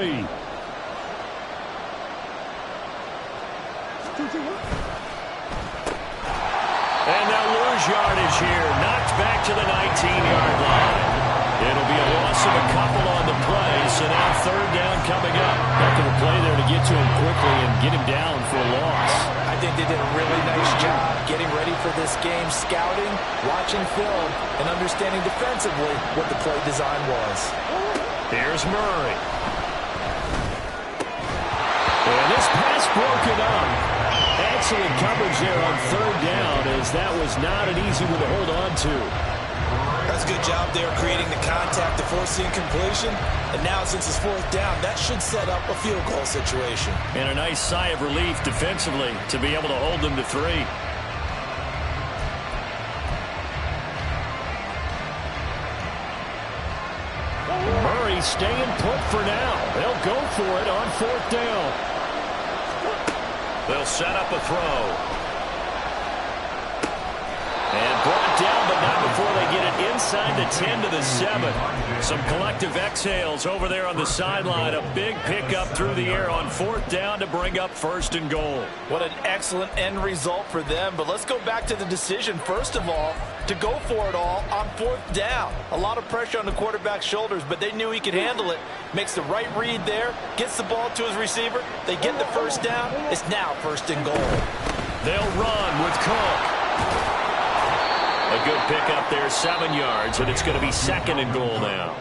And now lures yardage here. Knocked back to the 19-yard line. It'll be a loss of a couple on the play, so now 3rd down coming up. Heck of a play there to get to him quickly and get him down for a loss. I think they did a really nice job getting ready for this game, scouting, watching film, and understanding defensively what the play design was. Here's Murray. And this pass broken up. Excellent coverage there on 3rd down, as that was not an easy one to hold on to. That's a good job there creating the contact to force the incompletion. And now since it's 4th down, that should set up a field goal situation. And a nice sigh of relief defensively to be able to hold them to 3. Murray staying put for now. They'll go for it on 4th down. They'll set up a throw. And brought down, but not before they get it inside the 10 to the 7. Some collective exhales over there on the sideline. A big pickup through the air on 4th down to bring up 1st and goal. What an excellent end result for them. But let's go back to the decision, first of all, to go for it all on 4th down. A lot of pressure on the quarterback's shoulders, but they knew he could handle it. Makes the right read there, gets the ball to his receiver. They get the 1st down. It's now 1st and goal. They'll run with Cook. A good pickup there, 7 yards, and it's going to be 2nd and goal now.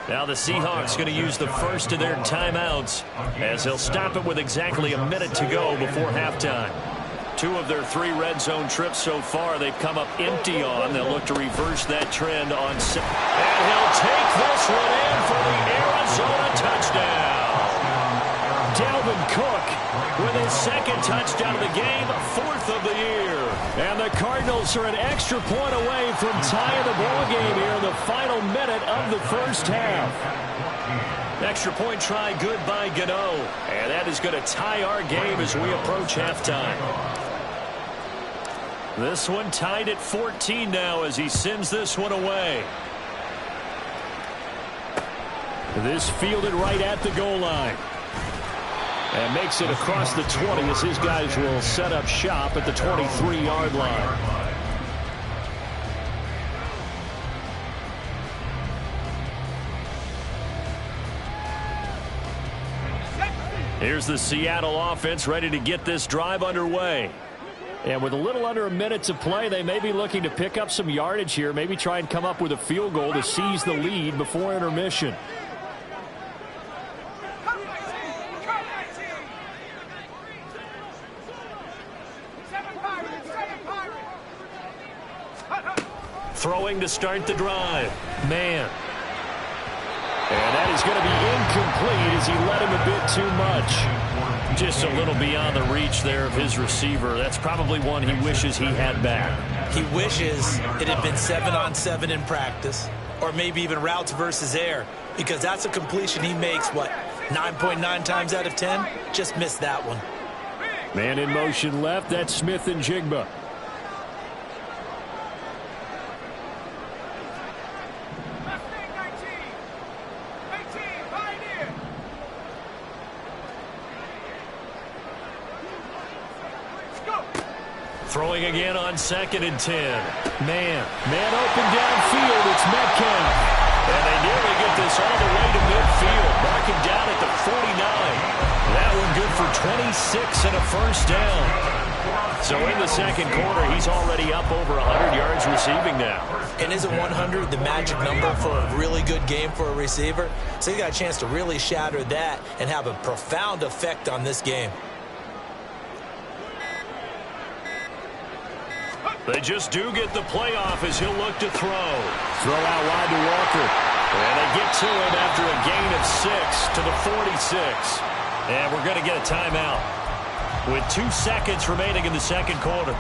Now the Seahawks going to use the first of their timeouts, as they'll stop it with exactly a minute to go before halftime. 2 of their 3 red zone trips so far they've come up empty on. They'll look to reverse that trend on. And he'll take this one in for the Arizona touchdown. Dalvin Cook with his 2nd touchdown of the game, 4th of the year. And the Cardinals are an extra point away from tying the ball game here in the final minute of the 1st half. Extra point try good by Gano. And that is going to tie our game as we approach halftime. This one tied at 14 now as he sends this one away. This fielded right at the goal line. And makes it across the 20 as his guys will set up shop at the 23-yard line. Here's the Seattle offense ready to get this drive underway. And with a little under a minute to play, they may be looking to pick up some yardage here, maybe try and come up with a field goal to seize the lead before intermission. Throwing to start the drive. Man. And that is going to be incomplete as he led him a bit too much. Just a little beyond the reach there of his receiver. That's probably one he wishes he had back. He wishes it had been 7-on-7 in practice, or maybe even routes versus air, because that's a completion he makes, what, 9.9 times out of 10? Just missed that one. Man in motion left. That's Smith and Jigba. Throwing again on 2nd and 10. Man open downfield. It's Metcalf. And they nearly get this all the way to midfield. Marking down at the 49. That one good for 26 and a 1st down. So in the 2nd quarter, he's already up over 100 yards receiving now. And isn't 100 the magic number for a really good game for a receiver? So he got a chance to really shatter that and have a profound effect on this game. They just do get the playoff as he'll look to throw. Throw out wide to Walker. And they get to him after a gain of 6 to the 46. And we're going to get a timeout with 2 seconds remaining in the 2nd quarter.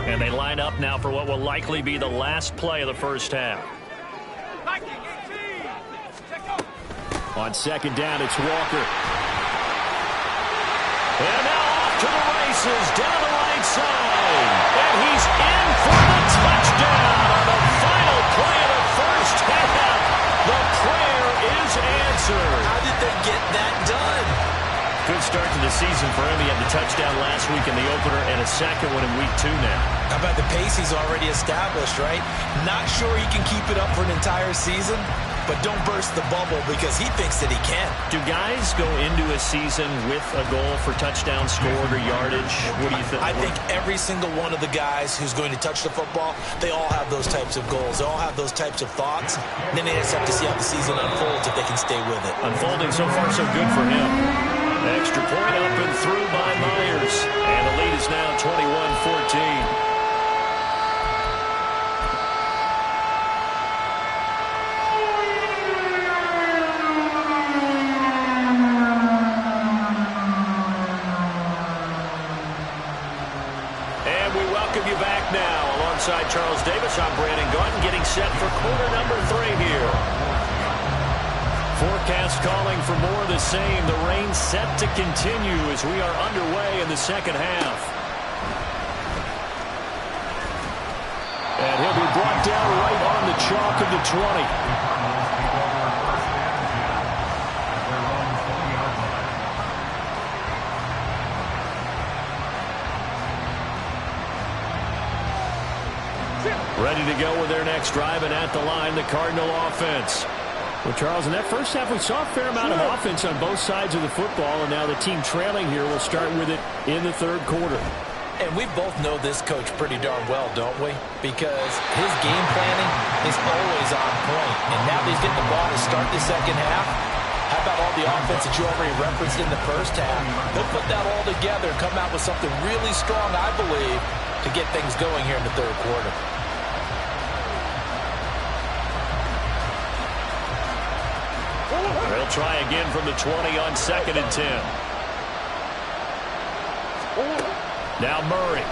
And they line up now for what will likely be the last play of the 1st half. On 2nd down, it's Walker. passes down the right side. And he's in for the touchdown on the final play of the first half. The prayer is answered. How did they get that done? Good start to the season for him. He had the touchdown last week in the opener and a second one in week 2 now. How about the pace he's already established, right? Not sure he can keep it up for an entire season, but don't burst the bubble because he thinks that he can. Do guys go into a season with a goal for touchdown scored or yardage? What do you think? I think every single one of the guys who's going to touch the football, they all have those types of goals. They all have those types of thoughts. Then they just have to see how the season unfolds if they can stay with it. Unfolding so far so good for him. Extra point up and through by Myers. And the lead is now 21-14. You back now alongside Charles Davis. I'm Brandon Garden getting set for quarter number 3 here. Forecast calling for more of the same. The rain set to continue as we are underway in the second half. And he'll be brought down right on the chalk of the 20. Ready to go with their next drive, and at the line, the Cardinal offense. Well, Charles, in that first half, we saw a fair amount of offense on both sides of the football, and now the team trailing here will start with it in the third quarter. And we both know this coach pretty darn well, don't we? Because his game planning is always on point. And now that he's getting the ball to start the second half, how about all the offense that you already referenced in the first half? They'll put that all together and come out with something really strong, I believe, to get things going here in the third quarter. They'll try again from the 20 on 2nd and 10. Now Murray.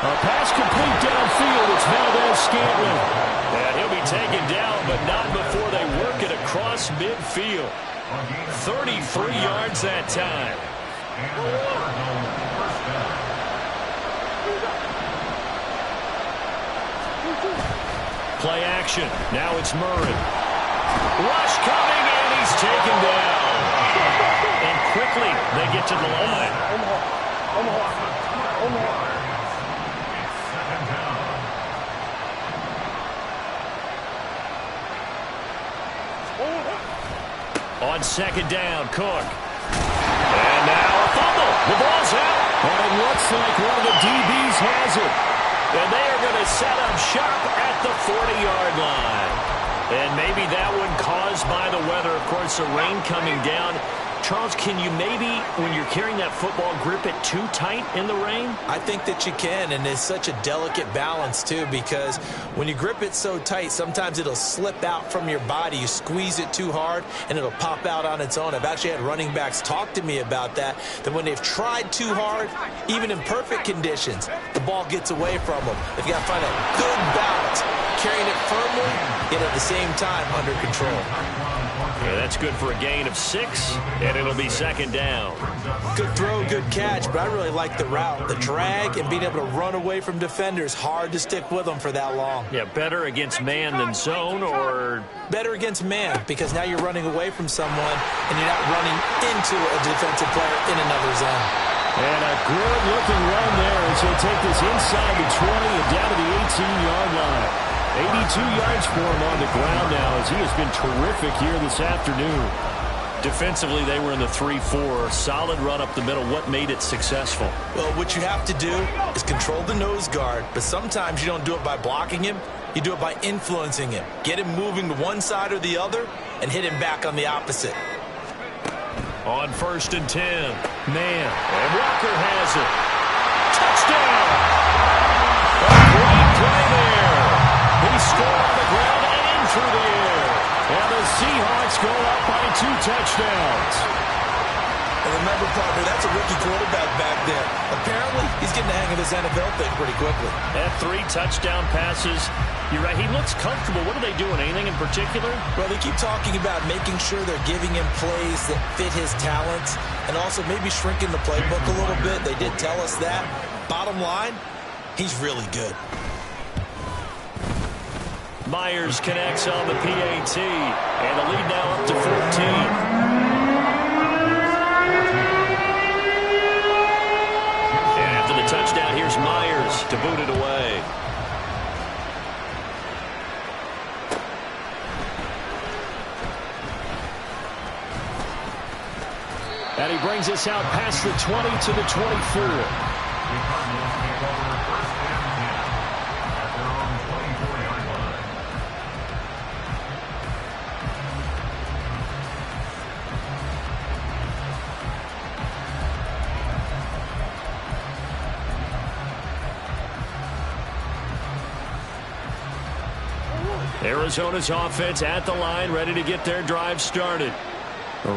A pass complete downfield. It's Valdez-Scantling. And he'll be taken down, but not before they work it across midfield. 33 yards that time. Play action. Now it's Murray. Rush coming, and he's taken down. And quickly, they get to the line. On 2nd down, Cook. And now a fumble. The ball's out. And it looks like one of the DBs has it. And they are going to set up shop at the 40-yard line. And maybe that one caused by the weather. Of course, the rain coming down. Charles, can you maybe, when you're carrying that football, grip it too tight in the rain? I think that you can, and it's such a delicate balance, too, because when you grip it so tight, sometimes it'll slip out from your body. You squeeze it too hard, and it'll pop out on its own. I've actually had running backs talk to me about that when they've tried too hard, even in perfect conditions, the ball gets away from them. They've got to find a good balance, carrying it firmly, yet at the same time under control. Yeah, that's good for a gain of 6, and it'll be 2nd down. Good throw, good catch, but I really like the route. The drag and being able to run away from defenders, hard to stick with them for that long. Yeah, better against man than zone, or? Better against man, because now you're running away from someone, and you're not running into a defensive player in another zone. And a good-looking run there as he'll take this inside the 20 and down to the 18-yard line. 82 yards for him on the ground now as he has been terrific here this afternoon. Defensively, they were in the 3-4. Solid run up the middle. What made it successful? Well, what you have to do is control the nose guard, but sometimes you don't do it by blocking him. You do it by influencing him. Get him moving to one side or the other and hit him back on the opposite. On 1st and 10. Man. And Walker has it. Touchdown! A great play there. He scored on the ground and through the air. And the Seahawks go up by 2 touchdowns. And the remember, partner, that's a rookie quarterback back there. Apparently, he's getting the hang of this NFL thing pretty quickly. Had 3 touchdown passes. You're right, he looks comfortable. What are they doing? Anything in particular? Well, they keep talking about making sure they're giving him plays that fit his talents and also maybe shrinking the playbook a little bit. They did tell us that. Bottom line, he's really good. Myers connects on the PAT, and the lead now up to 14. Touchdown, here's Myers to boot it away. And he brings us out past the 20 to the 24. Arizona's offense at the line, ready to get their drive started.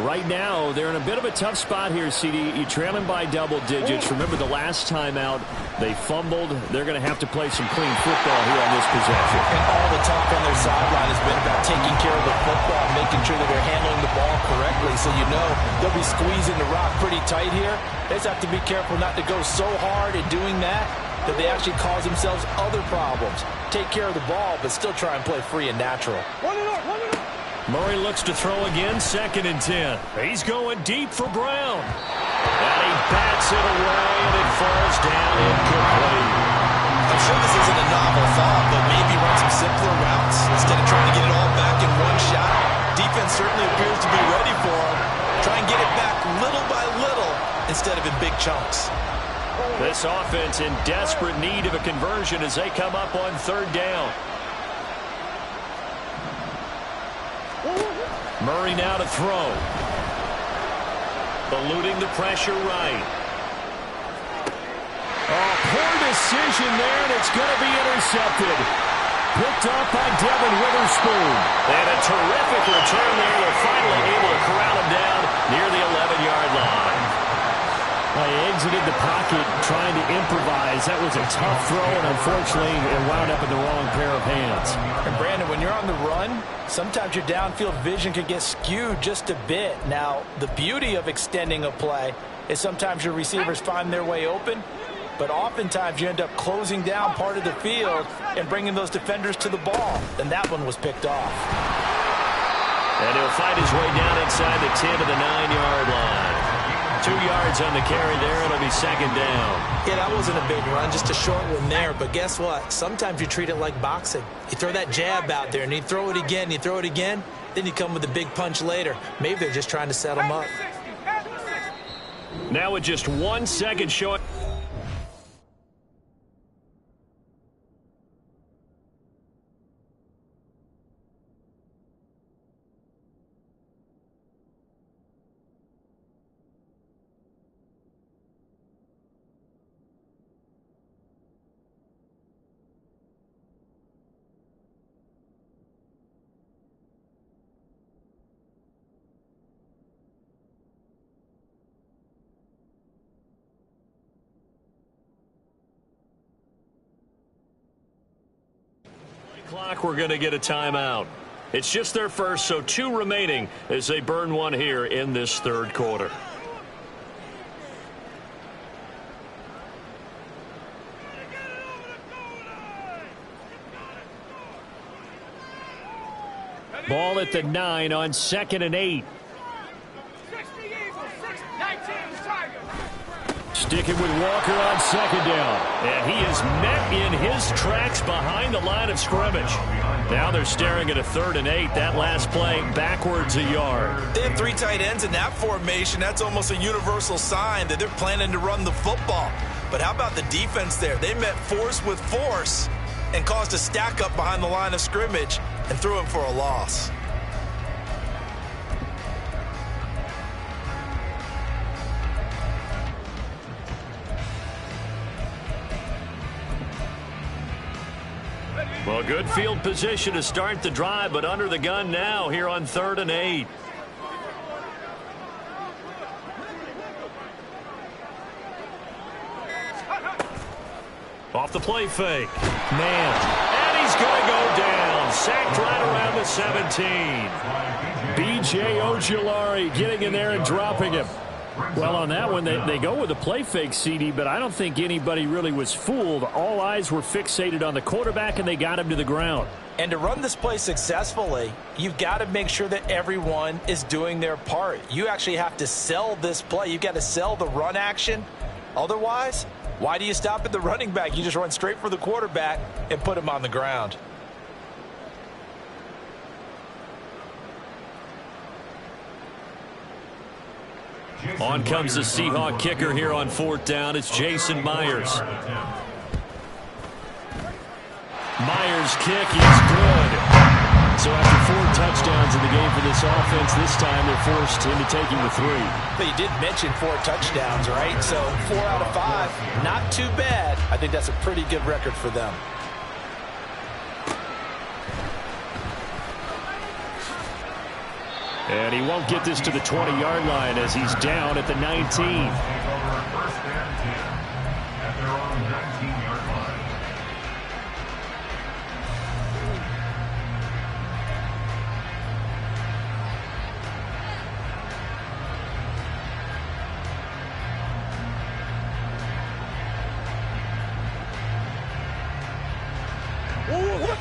Right now, they're in a bit of a tough spot here, CD. You're trailing by double digits. Remember the last time out, they fumbled. They're going to have to play some clean football here on this possession. And all the talk on their sideline has been about taking care of the football, making sure that they're handling the ball correctly. So you know they'll be squeezing the rock pretty tight here. They just have to be careful not to go so hard at doing that they actually cause themselves other problems. Take care of the ball, but still try and play free and natural. Murray looks to throw again, 2nd and 10. He's going deep for Brown. And he bats it away, and it falls down incomplete. I'm sure this isn't a novel thought, but maybe run some simpler routes instead of trying to get it all back in one shot. Defense certainly appears to be ready for him. Try and get it back little by little instead of in big chunks. This offense in desperate need of a conversion as they come up on 3rd down. Murray now to throw. Eluding the pressure right. Oh, poor decision there, and it's going to be intercepted. Picked off by Devin Witherspoon. And a terrific return there. They're finally able to corral him down near the 11-yard line. He exited the pocket trying to improvise. That was a tough throw, and unfortunately, it wound up in the wrong pair of hands. And Brandon, when you're on the run, sometimes your downfield vision can get skewed just a bit. Now, the beauty of extending a play is sometimes your receivers find their way open, but oftentimes you end up closing down part of the field and bringing those defenders to the ball. And that one was picked off. And he'll find his way down inside the 10 to the 9-yard line. 2 yards on the carry there. It'll be 2nd down. Yeah, that wasn't a big run, just a short one there. But guess what? Sometimes you treat it like boxing. You throw that jab out there, and you throw it again, you throw it again, then you come with a big punch later. Maybe they're just trying to set him up. Now with just 1 second showing. Clock, we're going to get a timeout. It's just their first, so 2 remaining as they burn one here in this 3rd quarter. Ball at the 9 on 2nd and 8. Sticking with Walker on 2nd down. And he is met in his tracks behind the line of scrimmage. Now they're staring at a 3rd and 8. That last play backwards a yard. They have 3 tight ends in that formation. That's almost a universal sign that they're planning to run the football. But how about the defense there? They met force with force and caused a stack up behind the line of scrimmage and threw him for a loss. Well, good field position to start the drive, but under the gun now here on 3rd and 8. Off the play fake. Man. And he's going to go down. Sacked right around the 17. B.J. Ojulari getting in there and dropping him. Well, on that one, they go with a play fake, CD, but I don't think anybody really was fooled. All eyes were fixated on the quarterback, and they got him to the ground. And to run this play successfully, you've got to make sure that everyone is doing their part. You actually have to sell this play. You've got to sell the run action. Otherwise, why do you stop at the running back? You just run straight for the quarterback and put him on the ground. On comes the Seahawk kicker here on 4th down. It's Jason Myers. Myers' kick is good. So after 4 touchdowns in the game for this offense, this time they're forced into taking the 3. But you did mention 4 touchdowns, right? So 4 out of 5, not too bad. I think that's a pretty good record for them. And he won't get this to the 20-yard line as he's down at the 19. First and 10 at their own 19-yard line.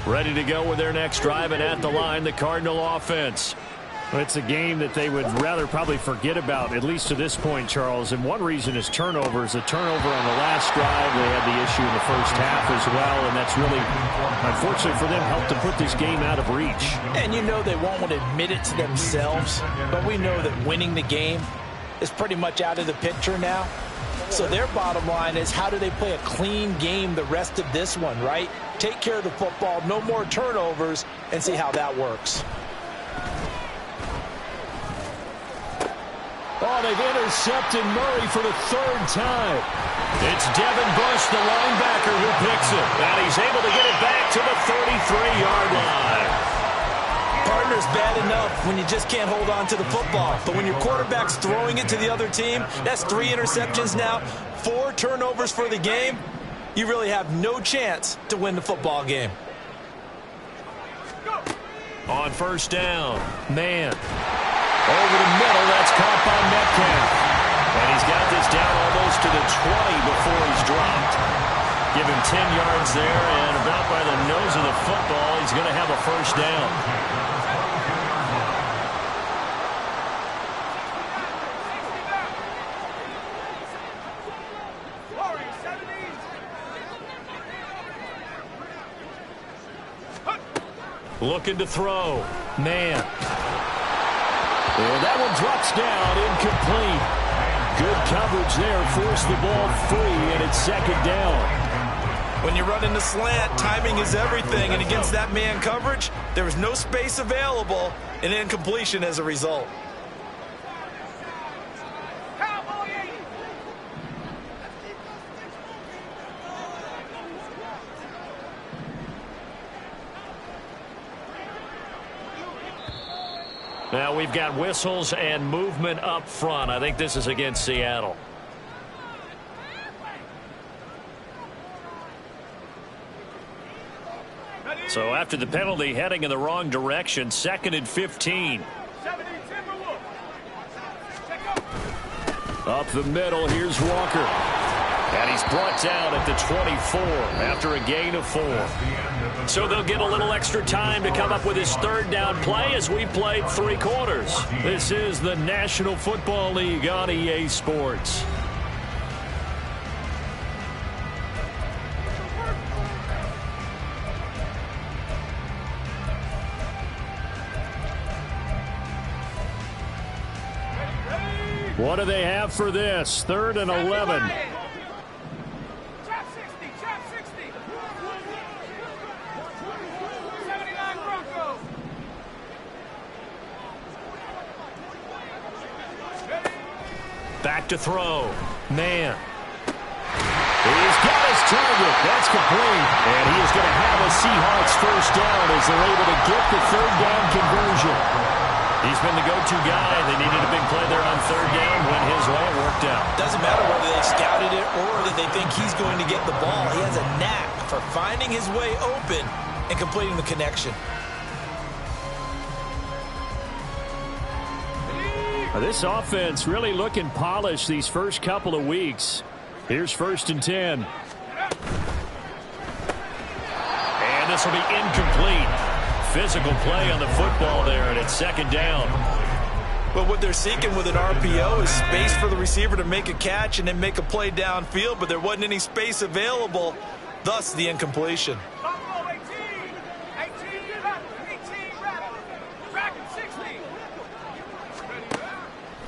Ready to go with their next drive, and at the line, the Cardinal offense. It's a game that they would rather probably forget about, at least to this point, Charles. And one reason is turnovers. A turnover on the last drive. They had the issue in the first half as well, and that's really, unfortunately for them, helped to put this game out of reach. And you know they won't want to admit it to themselves, but we know that winning the game is pretty much out of the picture now. So their bottom line is, how do they play a clean game the rest of this one, right? Take care of the football, no more turnovers, and see how that works. Oh, they've intercepted Murray for the 3rd time. It's Devin Bush, the linebacker, who picks it. And he's able to get it back to the 33-yard line. Partner's bad enough when you just can't hold on to the football. But when your quarterback's throwing it to the other team, that's 3 interceptions now, 4 turnovers for the game. You really have no chance to win the football game. On 1st down, man. Over the middle, that's caught by Metcalf. And he's got this down almost to the 20 before he's dropped. Give him 10 yards there, and about by the nose of the football, he's going to have a 1st down. Looking to throw. Man. And that one drops down, incomplete. Good coverage there, forced the ball free, and it's 2nd down. When you run in the slant, timing is everything, and against that man coverage, there was no space available, and incompletion as a result. Now we've got whistles and movement up front. I think this is against Seattle. So after the penalty, heading in the wrong direction, 2nd and 15. Up the middle, here's Walker. And he's brought down at the 24 after a gain of 4. So they'll get a little extra time to come up with his 3rd down play as we played 3 quarters. This is the National Football League on EA Sports. What do they have for this? 3rd and 11. Back to throw. Man. He's got his target. That's complete. And he is going to have a Seahawks 1st down as they're able to get the 3rd down conversion. He's been the go-to guy. They needed a big play there on 3rd down. Went his way. It worked out. Doesn't matter whether they scouted it or that they think he's going to get the ball. He has a for finding his way open and completing the connection. This offense really looking polished these first couple of weeks. Here's 1st and 10. And this will be incomplete. Physical play on the football there, and it's 2nd down. But what they're seeking with an RPO is space for the receiver to make a catch and then make a play downfield, but there wasn't any space available, thus the incompletion.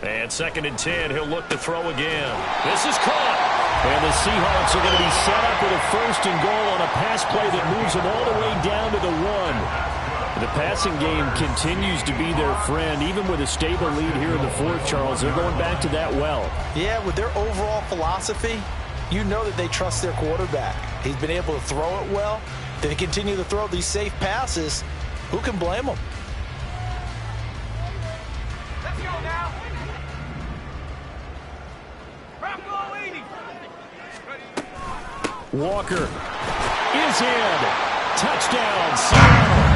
And 2nd and 10, he'll look to throw again. This is caught. And the Seahawks are going to be set up with a 1st and goal on a pass play that moves them all the way down to the 1. The passing game continues to be their friend, even with a stable lead here in the 4th, Charles. They're going back to that well. Yeah, with their overall philosophy, you know that they trust their quarterback. He's been able to throw it well. They continue to throw these safe passes. Who can blame them? Let's go now. Walker is in. Touchdown, Seattle.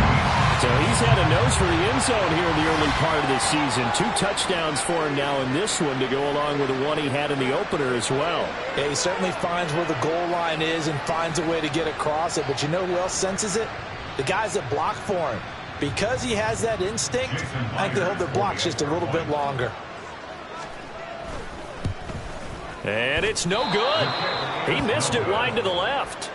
So he's had a nose for the end zone here in the early part of the season. 2 touchdowns for him now in this one to go along with the one he had in the opener as well. Yeah, he certainly finds where the goal line is and finds a way to get across it. But you know who else senses it? The guys that block for him. Because he has that instinct, I think they hold their blocks just a little bit longer. And it's no good. He missed it wide to the left.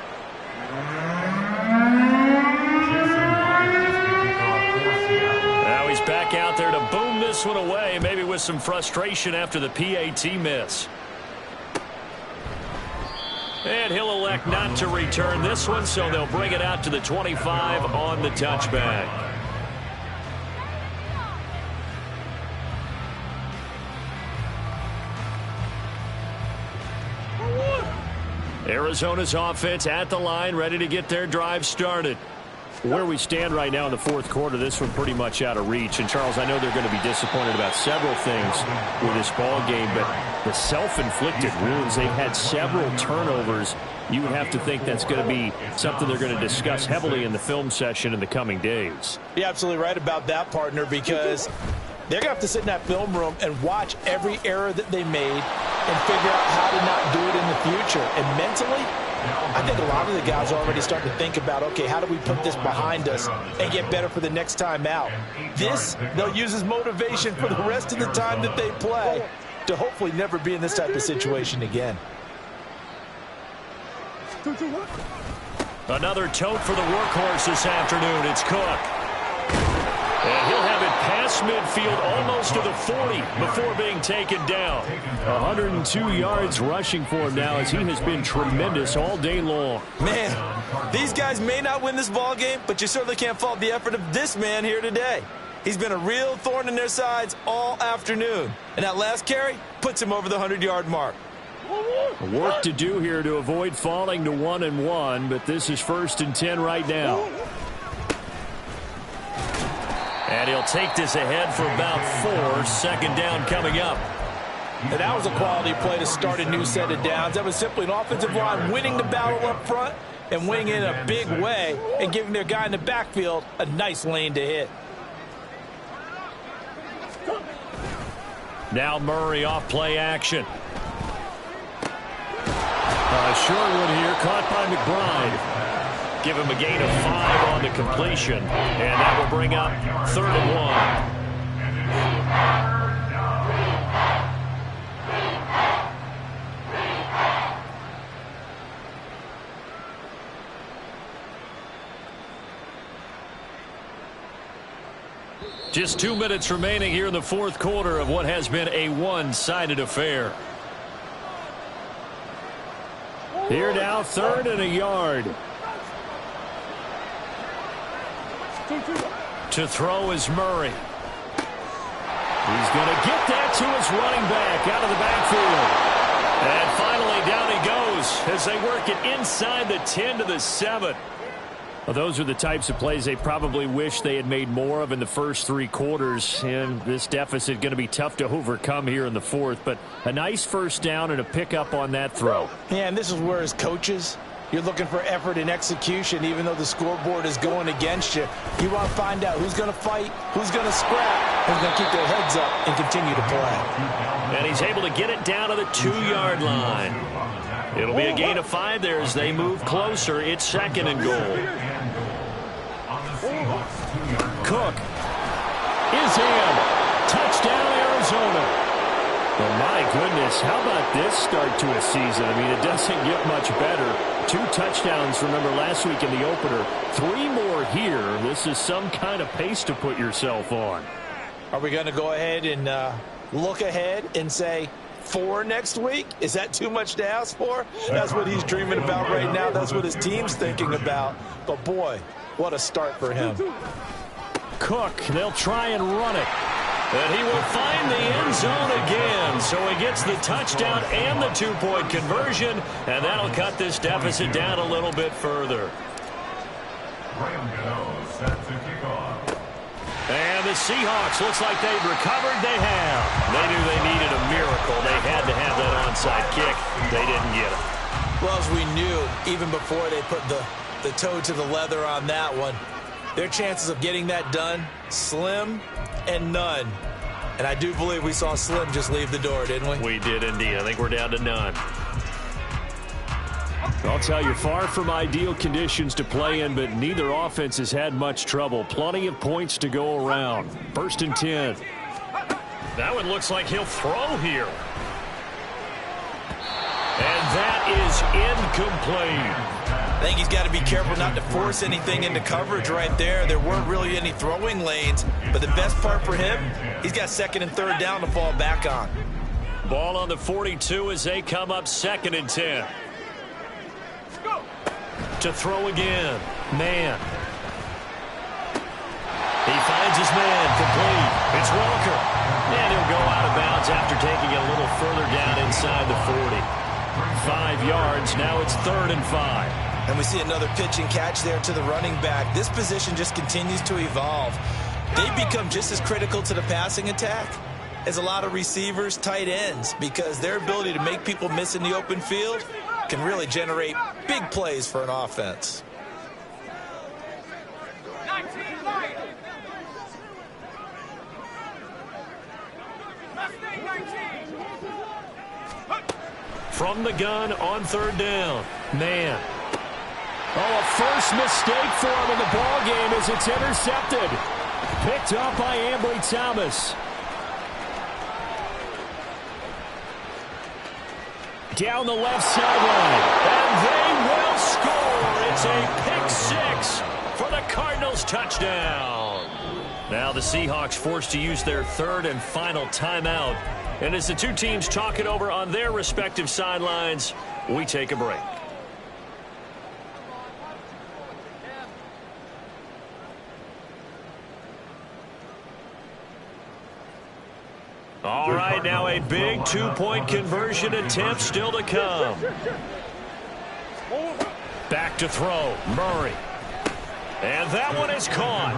Now he's back out there to boom this one away, maybe with some frustration after the PAT miss. And he'll elect not to return this one, so they'll bring it out to the 25 on the touchback. Arizona's offense at the line, ready to get their drive started. Where we stand right now in the 4th quarter, this one pretty much out of reach. And, Charles, I know they're going to be disappointed about several things with this ball game, but the self-inflicted wounds, they've had several turnovers. You would have to think that's going to be something they're going to discuss heavily in the film session in the coming days. You're absolutely right about that, partner, because they're going to have to sit in that film room and watch every error that they made and figure out how to not do it in the future. And mentally, I think a lot of the guys are already starting to think about, okay, how do we put this behind us and get better for the next time out? This, they'll use as motivation for the rest of the time that they play to hopefully never be in this type of situation again. Another tote for the workhorse this afternoon. It's Cook. And he'll have it past midfield almost to the 40 before being taken down. 102 yards rushing for him now as he has been tremendous all day long. Man, these guys may not win this ball game, but you certainly can't fault the effort of this man here today. He's been a real thorn in their sides all afternoon. And that last carry puts him over the 100-yard mark. Work to do here to avoid falling to 1-1, but this is 1st and 10 right now. And he'll take this ahead for about 4. 2nd down coming up. And that was a quality play to start a new set of downs. That was simply an offensive line winning the battle up front and winning in a big way and giving their guy in the backfield a nice lane to hit. Now Murray off play action. Short one here, caught by McBride. Give him a gain of 5 on the completion, and that will bring up 3rd and 1. Just 2 minutes remaining here in the 4th quarter of what has been a one-sided affair. Here now, 3rd and a yard. To throw is Murray. He's going to get that to his running back out of the backfield. And finally, down he goes as they work it inside the 10 to the 7. Well, those are the types of plays they probably wish they had made more of in the first 3 quarters. And this deficit going to be tough to overcome here in the 4th. But a nice 1st down and a pickup on that throw. Yeah, and this is where his coaches You're looking for effort and execution, even though the scoreboard is going against you. You want to find out who's going to fight, who's going to scrap, who's going to keep their heads up and continue to play. And he's able to get it down to the 2-yard line. It'll be a gain of 5 there as they move closer. It's 2nd and goal. Cook is in. Touchdown, Arizona. Oh, my goodness, how about this start to a season? I mean, it doesn't get much better. 2 touchdowns, remember, last week in the opener. 3 more here. This is some kind of pace to put yourself on. Are we going to go ahead and look ahead and say 4 next week? Is that too much to ask for? That's what he's dreaming about right now. That's what his team's thinking about. But, boy, what a start for him. Cook, they'll try and run it. And he will find the end zone again. So he gets the touchdown and the 2-point conversion. And that'll cut this deficit down a little bit further. And the Seahawks, looks like they've recovered. They have. They knew they needed a miracle. They had to have that onside kick. They didn't get it. Well, as we knew, even before they put the toe to the leather on that one, their chances of getting that done, slim and none. And I do believe we saw Slim just leave the door, didn't we? We did indeed. I think we're down to none. I'll tell you, far from ideal conditions to play in, but neither offense has had much trouble. Plenty of points to go around. 1st and 10. That one looks like he'll throw here. And that is incomplete. I think he's got to be careful not to force anything into coverage right there. There weren't really any throwing lanes, but the best part for him, he's got 2nd and 3rd down to fall back on. Ball on the 42 as they come up 2nd and 10. To throw again. Man. He finds his man complete. It's Walker. And he'll go out of bounds after taking it a little further down inside the 40. 5 yards. Now it's 3rd and 5. And we see another pitch and catch there to the running back. This position just continues to evolve. They become just as critical to the passing attack as a lot of receivers, tight ends, because their ability to make people miss in the open field can really generate big plays for an offense. From the gun on 3rd down. Man. Oh, a first mistake for him in the ball game as it's intercepted. Picked up by Ambry Thomas. Down the left sideline. And they will score. It's a pick-6 for the Cardinals touchdown. Now the Seahawks forced to use their 3rd and final timeout. And as the 2 teams talk it over on their respective sidelines, we take a break. All right, now a big 2-point conversion attempt still to come. Back to throw, Murray. And that one is caught.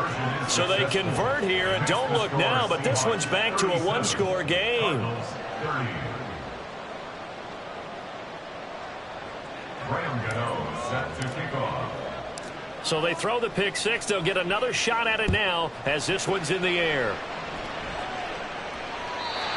So they convert here, and don't look now, but this one's back to a 1-score game. So they throw the pick-6. They'll get another shot at it now as this one's in the air.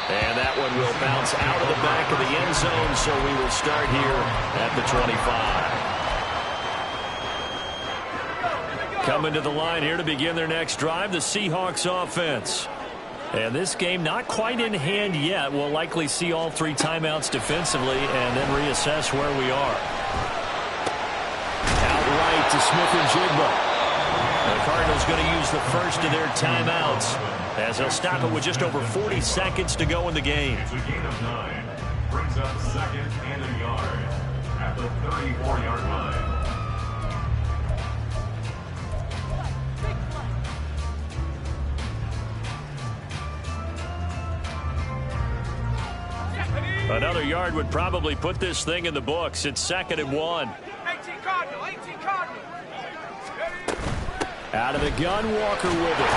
And that one will bounce out of the back of the end zone, so we will start here at the 25. Coming to the line here to begin their next drive, the Seahawks offense. And this game not quite in hand yet. We'll likely see all 3 timeouts defensively and then reassess where we are. Outright to Smith-Njigba. The Cardinals going to use the first of their timeouts as they'll stop it with just over 40 seconds to go in the game. It's a gain of 9. Brings up 2nd and a yard at the 34-yard line. Another yard would probably put this thing in the books. It's 2nd and 1. 18 Cardinal, 18 Cardinal. Out of the gun, Walker with it.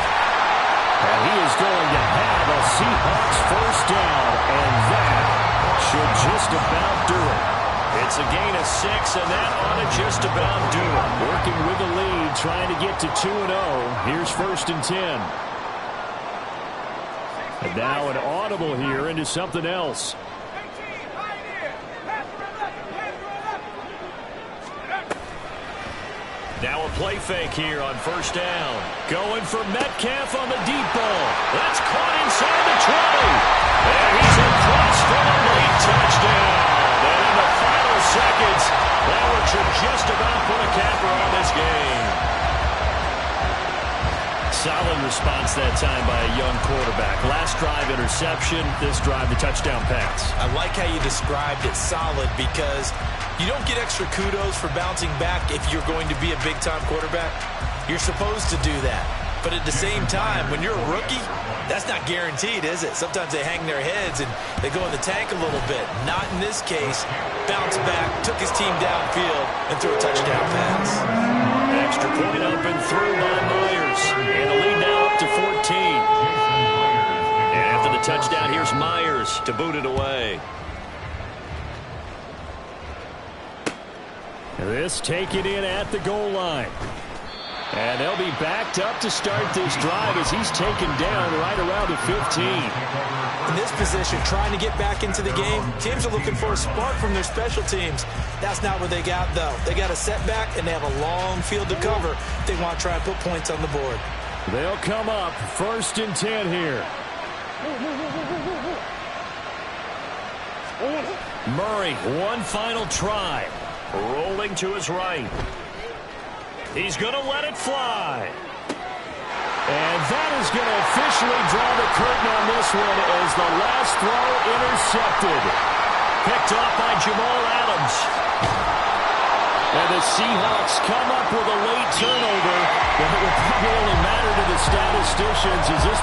And he is going to have a Seahawks 1st down, and that should just about do it. It's a gain of 6, and that ought to just about do it. Working with the lead, trying to get to 2-0. Here's 1st and 10. And now an audible here into something else. Now a play fake here on 1st down. Going for Metcalf on the deep ball. That's caught inside the 20. And he's across for a late touchdown. And in the final seconds, that should just about put a capper on this game. Solid response that time by a young quarterback. Last drive interception, this drive the touchdown pass. I like how you described it solid because you don't get extra kudos for bouncing back if you're going to be a big-time quarterback. You're supposed to do that. But at the same time, when you're a rookie, that's not guaranteed, is it? Sometimes they hang their heads and they go in the tank a little bit. Not in this case. Bounced back, took his team downfield, and threw a touchdown pass. Extra point up and through by Myers. And the lead now up to 14. And after the touchdown, here's Myers to boot it away. This taken in at the goal line. And they'll be backed up to start this drive as he's taken down right around the 15. In this position, trying to get back into the game, teams are looking for a spark from their special teams. That's not what they got, though. They got a setback, and they have a long field to cover if they want to try and put points on the board. They'll come up 1st and 10 here. Murray, one final try. Rolling to his right. He's going to let it fly. And that is going to officially draw the curtain on this one as the last throw intercepted. Picked off by Jamal Adams. And the Seahawks come up with a late turnover. But it will probably only matter to the statisticians as this